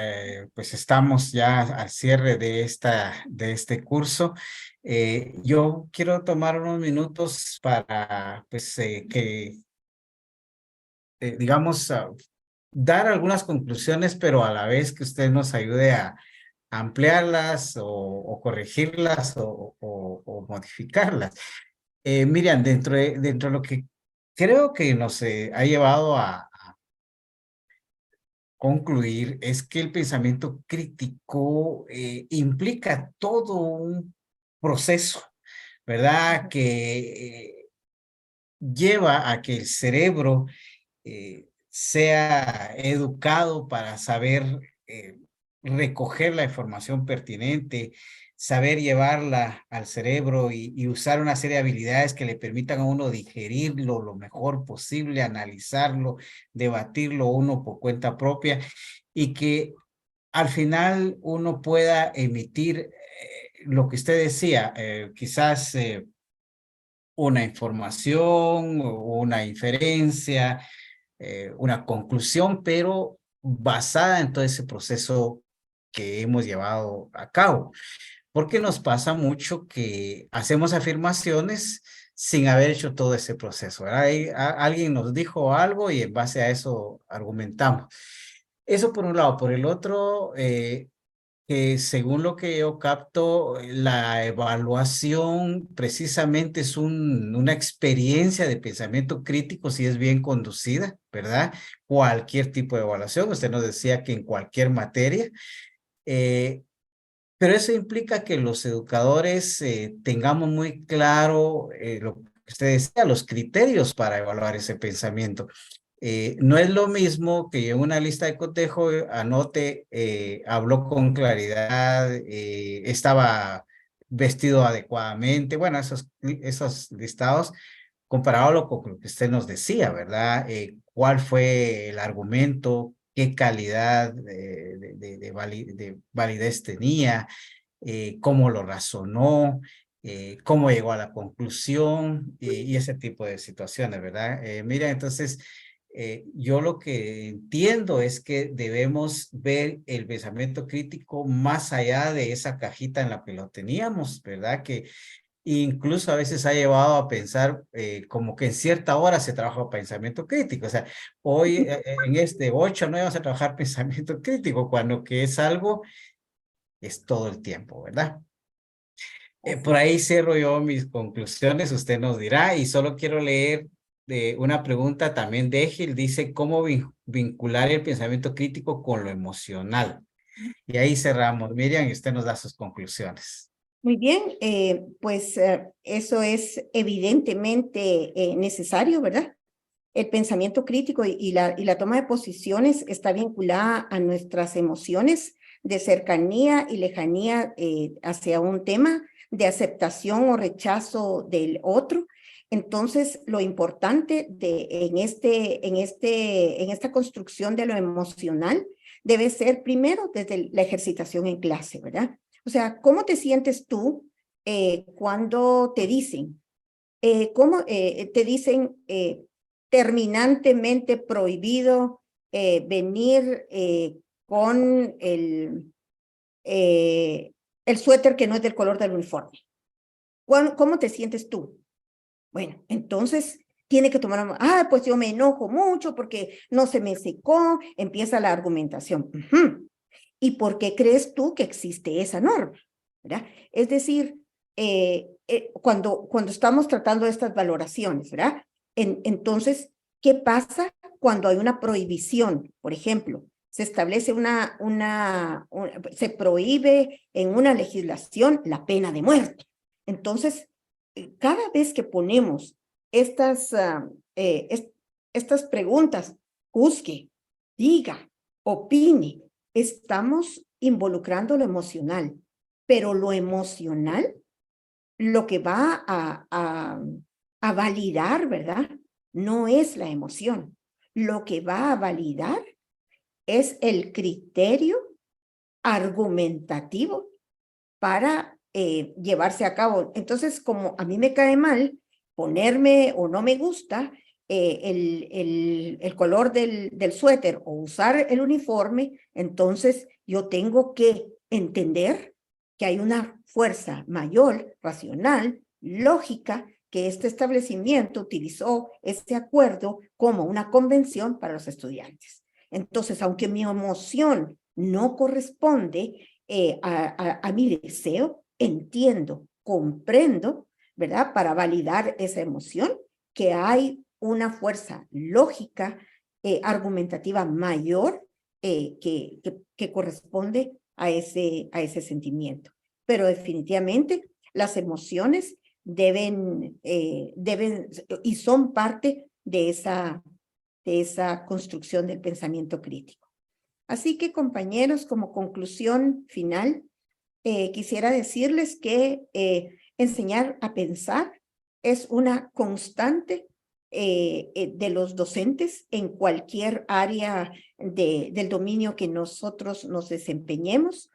pues estamos ya al cierre de este curso. Yo quiero tomar unos minutos para, pues, digamos, dar algunas conclusiones, pero a la vez que usted nos ayude a ampliarlas o corregirlas o modificarlas. Miriam, dentro de lo que creo que nos ha llevado a concluir es que el pensamiento crítico implica todo un proceso, ¿verdad? Que lleva a que el cerebro sea educado para saber recoger la información pertinente, saber llevarla al cerebro y usar una serie de habilidades que le permitan a uno digerirlo lo mejor posible, analizarlo, debatirlo uno por cuenta propia y que al final uno pueda emitir lo que usted decía, quizás una información, o una inferencia, una conclusión, pero basada en todo ese proceso que hemos llevado a cabo. Porque nos pasa mucho que hacemos afirmaciones sin haber hecho todo ese proceso, ¿verdad? Alguien nos dijo algo y en base a eso argumentamos. Eso por un lado. Por el otro, que según lo que yo capto, la evaluación precisamente es una experiencia de pensamiento crítico si es bien conducida, ¿verdad? Cualquier tipo de evaluación, usted nos decía que en cualquier materia, pero eso implica que los educadores tengamos muy claro lo que usted decía, los criterios para evaluar ese pensamiento. No es lo mismo que en una lista de cotejo anote, habló con claridad, estaba vestido adecuadamente, bueno, esos listados, comparado con lo que usted nos decía, ¿verdad? ¿Cuál fue el argumento? ¿Qué calidad de validez tenía? ¿Cómo lo razonó? ¿Cómo llegó a la conclusión? Y ese tipo de situaciones, ¿verdad? Mira, entonces, yo lo que entiendo es que debemos ver el pensamiento crítico más allá de esa cajita en la que lo teníamos, ¿verdad? Que incluso a veces ha llevado a pensar como que en cierta hora se trabaja pensamiento crítico. O sea, hoy en este 8 no vamos a trabajar pensamiento crítico, cuando que es algo, es todo el tiempo, ¿verdad? Por ahí cierro yo mis conclusiones, usted nos dirá, y solo quiero leer una pregunta también de Egil, dice, ¿cómo vincular el pensamiento crítico con lo emocional? Y ahí cerramos, Miriam, y usted nos da sus conclusiones. Muy bien, pues eso es evidentemente necesario, ¿verdad? El pensamiento crítico y la toma de posiciones está vinculada a nuestras emociones de cercanía y lejanía hacia un tema, de aceptación o rechazo del otro. Entonces, lo importante en esta construcción de lo emocional debe ser primero desde la ejercitación en clase, ¿verdad? O sea, ¿cómo te sientes tú cuando te dicen, terminantemente prohibido venir con el suéter que no es del color del uniforme? ¿Cómo te sientes tú? Bueno, entonces tiene que tomar, pues yo me enojo mucho porque no se me secó, empieza la argumentación. ¿Y por qué crees tú que existe esa norma? ¿Verdad? Es decir, cuando estamos tratando estas valoraciones, ¿verdad? Entonces, ¿qué pasa cuando hay una prohibición? Por ejemplo, se establece se prohíbe en una legislación la pena de muerte. Entonces, cada vez que ponemos estas preguntas, juzgue, diga, opine, estamos involucrando lo emocional, pero lo emocional, lo que va a validar, ¿verdad? No es la emoción. Lo que va a validar es el criterio argumentativo para llevarse a cabo. Entonces, como a mí me cae mal ponerme o no me gusta el color del suéter o usar el uniforme, entonces yo tengo que entender que hay una fuerza mayor, racional, lógica, que este establecimiento utilizó este acuerdo como una convención para los estudiantes. Entonces, aunque mi emoción no corresponde a mi deseo, entiendo, comprendo, ¿verdad? Para validar esa emoción, que hay una fuerza lógica, argumentativa mayor que corresponde a ese sentimiento. Pero definitivamente las emociones deben y son parte de esa construcción del pensamiento crítico. Así que, compañeros, como conclusión final, quisiera decirles que enseñar a pensar es una constante de los docentes en cualquier área del dominio que nosotros nos desempeñemos,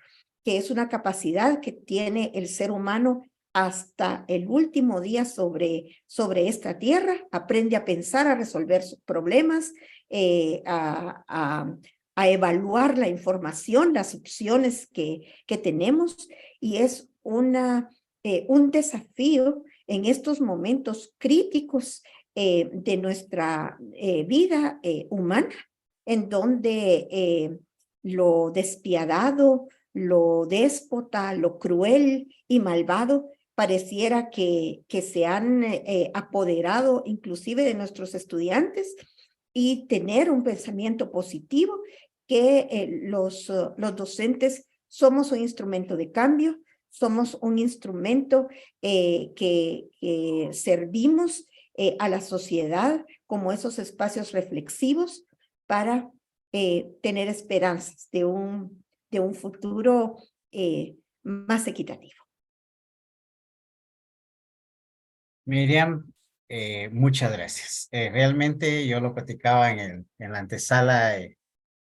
que es una capacidad que tiene el ser humano hasta el último día sobre esta tierra. Aprende a pensar, a resolver sus problemas, a evaluar la información, las opciones que tenemos, y es un desafío en estos momentos críticos de nuestra vida humana, en donde lo despiadado, lo déspota, lo cruel y malvado pareciera que se han apoderado inclusive de nuestros estudiantes, y tener un pensamiento positivo que los docentes somos un instrumento de cambio, somos un instrumento que servimos a la sociedad como esos espacios reflexivos para tener esperanzas de un futuro más equitativo. Miriam, muchas gracias. Realmente yo lo platicaba en la antesala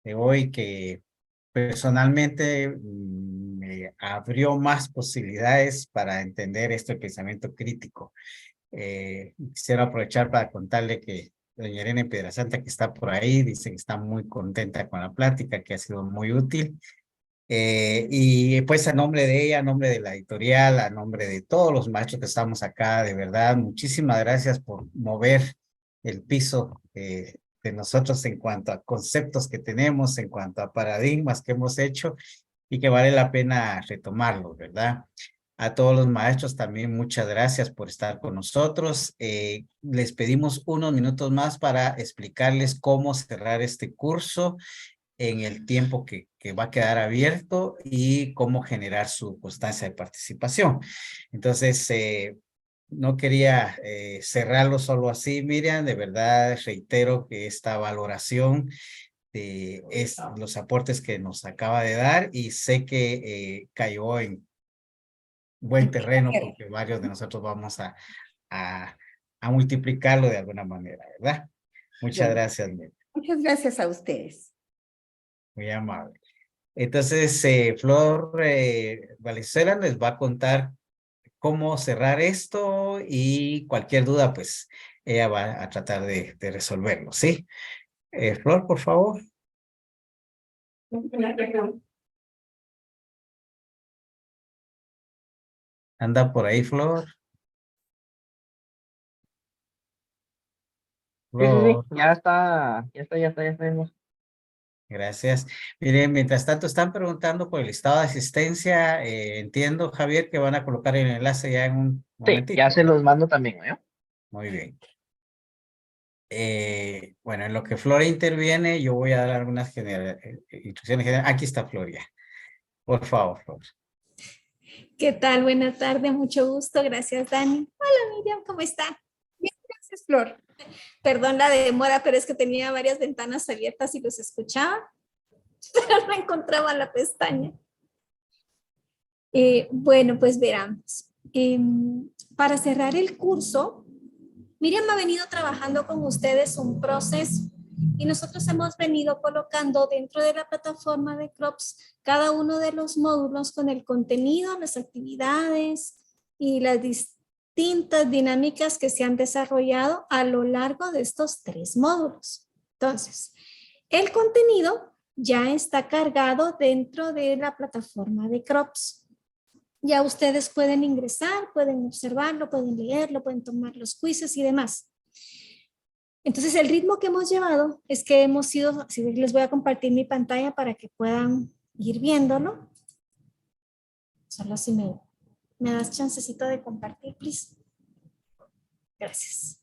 de hoy, que personalmente me abrió más posibilidades para entender este pensamiento crítico. Quisiera aprovechar para contarle que doña Irene Piedrasanta, que está por ahí, dice que está muy contenta con la plática, que ha sido muy útil. Y pues a nombre de ella, a nombre de la editorial, a nombre de todos los maestros que estamos acá, de verdad, muchísimas gracias por mover el piso de nosotros en cuanto a conceptos que tenemos, en cuanto a paradigmas que hemos hecho y que vale la pena retomarlos, ¿verdad? A todos los maestros también muchas gracias por estar con nosotros. Les pedimos unos minutos más para explicarles cómo cerrar este curso en el tiempo que va a quedar abierto y cómo generar su constancia de participación. Entonces, no quería cerrarlo solo así, Miriam. De verdad, reitero que esta valoración es los aportes que nos acaba de dar, y sé que cayó en buen terreno porque varios de nosotros vamos a multiplicarlo de alguna manera, ¿verdad? Muchas gracias, Miriam. Muchas gracias a ustedes. Muy amable. Entonces, Flor Valenzuela les va a contar cómo cerrar esto, y cualquier duda, pues, ella va a tratar de resolverlo, ¿sí? Flor, por favor. Anda por ahí, Flor. Sí, sí, sí, Flor, ya está. gracias. Miren, mientras tanto están preguntando por el estado de asistencia. Entiendo, Javier, que van a colocar el enlace ya en un Sí, ya momentito. se los mando también, ¿no? Muy bien. Bueno, en lo que Flor interviene, yo voy a dar algunas instrucciones generales. Aquí está Flor ya. Por favor, Flor. ¿Qué tal? Buenas tardes, mucho gusto. Gracias, Dani. Hola, Miriam, ¿cómo está? Bien, gracias, Flor. Perdón la demora, pero es que tenía varias ventanas abiertas y los escuchaba, pero no encontraba la pestaña. Bueno, pues veramos. Para cerrar el curso, Miriam ha venido trabajando con ustedes un proceso, y nosotros hemos venido colocando dentro de la plataforma de CROPS cada uno de los módulos con el contenido, las actividades y las distintas dinámicas que se han desarrollado a lo largo de estos 3 módulos. Entonces, el contenido ya está cargado dentro de la plataforma de CROPS. Ya ustedes pueden ingresar, pueden observarlo, pueden leerlo, pueden tomar los quizzes y demás. Entonces, el ritmo que hemos llevado es que hemos ido, así les voy a compartir mi pantalla para que puedan ir viéndolo. Solo si me das chancecito de compartir, please. Gracias.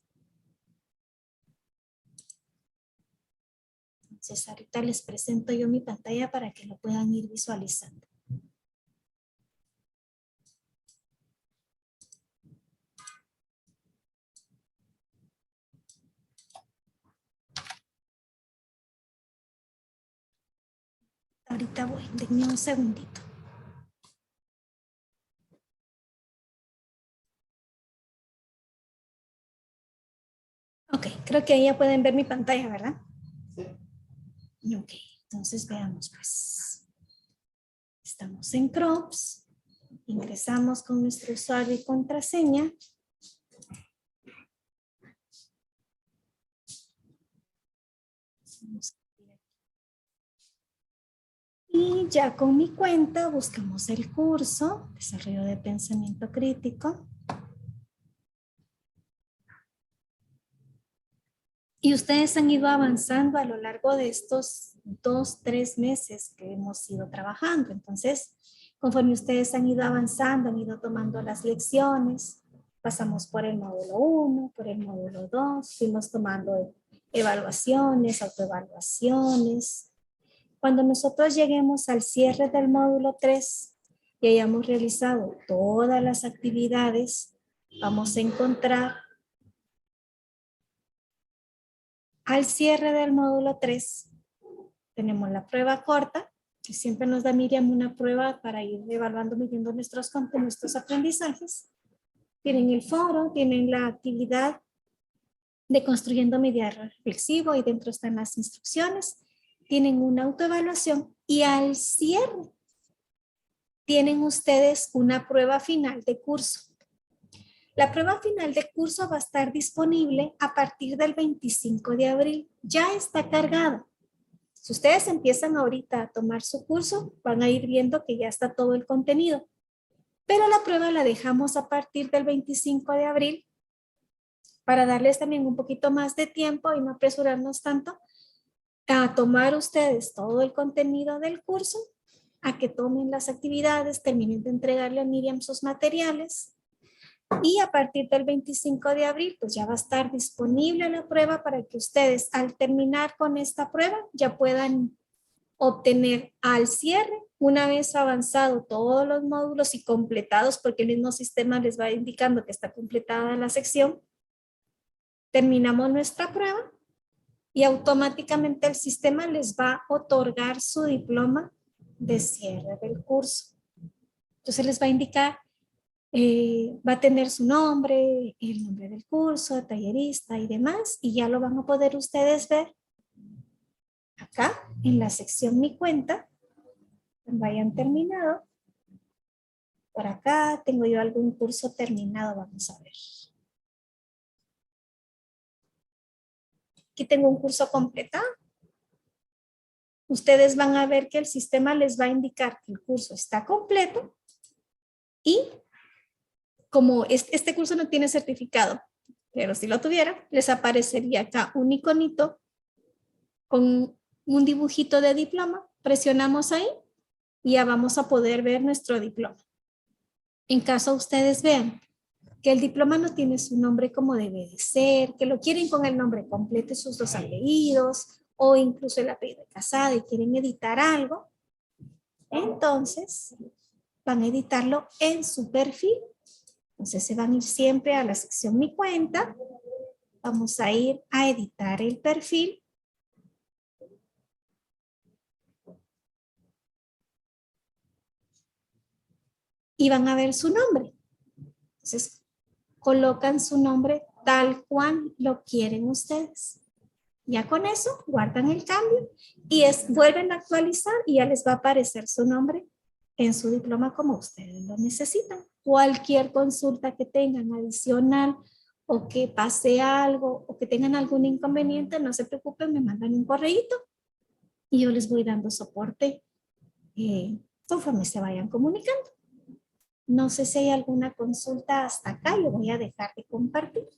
Entonces, ahorita les presento yo mi pantalla para que lo puedan ir visualizando. Ahorita voy, denme un segundito. Ok, Ok, creo que ahí ya pueden ver mi pantalla, ¿verdad? Sí. Ok, entonces veamos pues. Estamos en Crops. Ingresamos con nuestro usuario y contraseña. Y ya con mi cuenta buscamos el curso, Desarrollo de Pensamiento Crítico. Y ustedes han ido avanzando a lo largo de estos 2-3 meses que hemos ido trabajando. Entonces, conforme ustedes han ido avanzando, han ido tomando las lecciones, pasamos por el módulo 1, por el módulo 2, fuimos tomando evaluaciones, autoevaluaciones. Cuando nosotros lleguemos al cierre del módulo 3 y hayamos realizado todas las actividades, vamos a encontrar al cierre del módulo 3, tenemos la prueba corta, que siempre nos da Miriam una prueba para ir evaluando, midiendo nuestros aprendizajes. Tienen el foro, tienen la actividad de construyendo media reflexivo y dentro están las instrucciones. Tienen una autoevaluación y al cierre tienen ustedes una prueba final de curso. La prueba final de curso va a estar disponible a partir del 25 de abril. Ya está cargada. Si ustedes empiezan ahorita a tomar su curso, van a ir viendo que ya está todo el contenido. Pero la prueba la dejamos a partir del 25 de abril para darles también un poquito más de tiempo y no apresurarnos tanto a tomar ustedes todo el contenido del curso, a que tomen las actividades, terminen de entregarle a Miriam sus materiales y a partir del 25 de abril pues ya va a estar disponible la prueba para que ustedes al terminar con esta prueba ya puedan obtener al cierre, una vez avanzado todos los módulos y completados, porque el mismo sistema les va indicando que está completada la sección, terminamos nuestra prueba y automáticamente el sistema les va a otorgar su diploma de cierre del curso. Entonces les va a indicar, va a tener su nombre, el nombre del curso, tallerista y demás, y ya lo van a poder ustedes ver acá en la sección Mi Cuenta, cuando hayan terminado. Por acá tengo yo algún curso terminado, vamos a ver. Aquí tengo un curso completado. Ustedes van a ver que el sistema les va a indicar que el curso está completo y como este curso no tiene certificado, pero si lo tuviera, les aparecería acá un iconito con un dibujito de diploma. Presionamos ahí y ya vamos a poder ver nuestro diploma. En caso ustedes vean que el diploma no tiene su nombre como debe de ser, que lo quieren con el nombre completo y sus 2 apellidos, o incluso el apellido de casada y quieren editar algo, entonces van a editarlo en su perfil. Entonces se van a ir siempre a la sección Mi Cuenta, vamos a ir a editar el perfil. Y van a ver su nombre. Entonces colocan su nombre tal cual lo quieren ustedes. Ya con eso guardan el cambio y vuelven a actualizar y ya les va a aparecer su nombre en su diploma como ustedes lo necesitan. Cualquier consulta que tengan adicional o que pase algo o que tengan algún inconveniente, no se preocupen, me mandan un correíto y yo les voy dando soporte conforme se vayan comunicando. No sé si hay alguna consulta hasta acá, yo voy a dejar de compartir.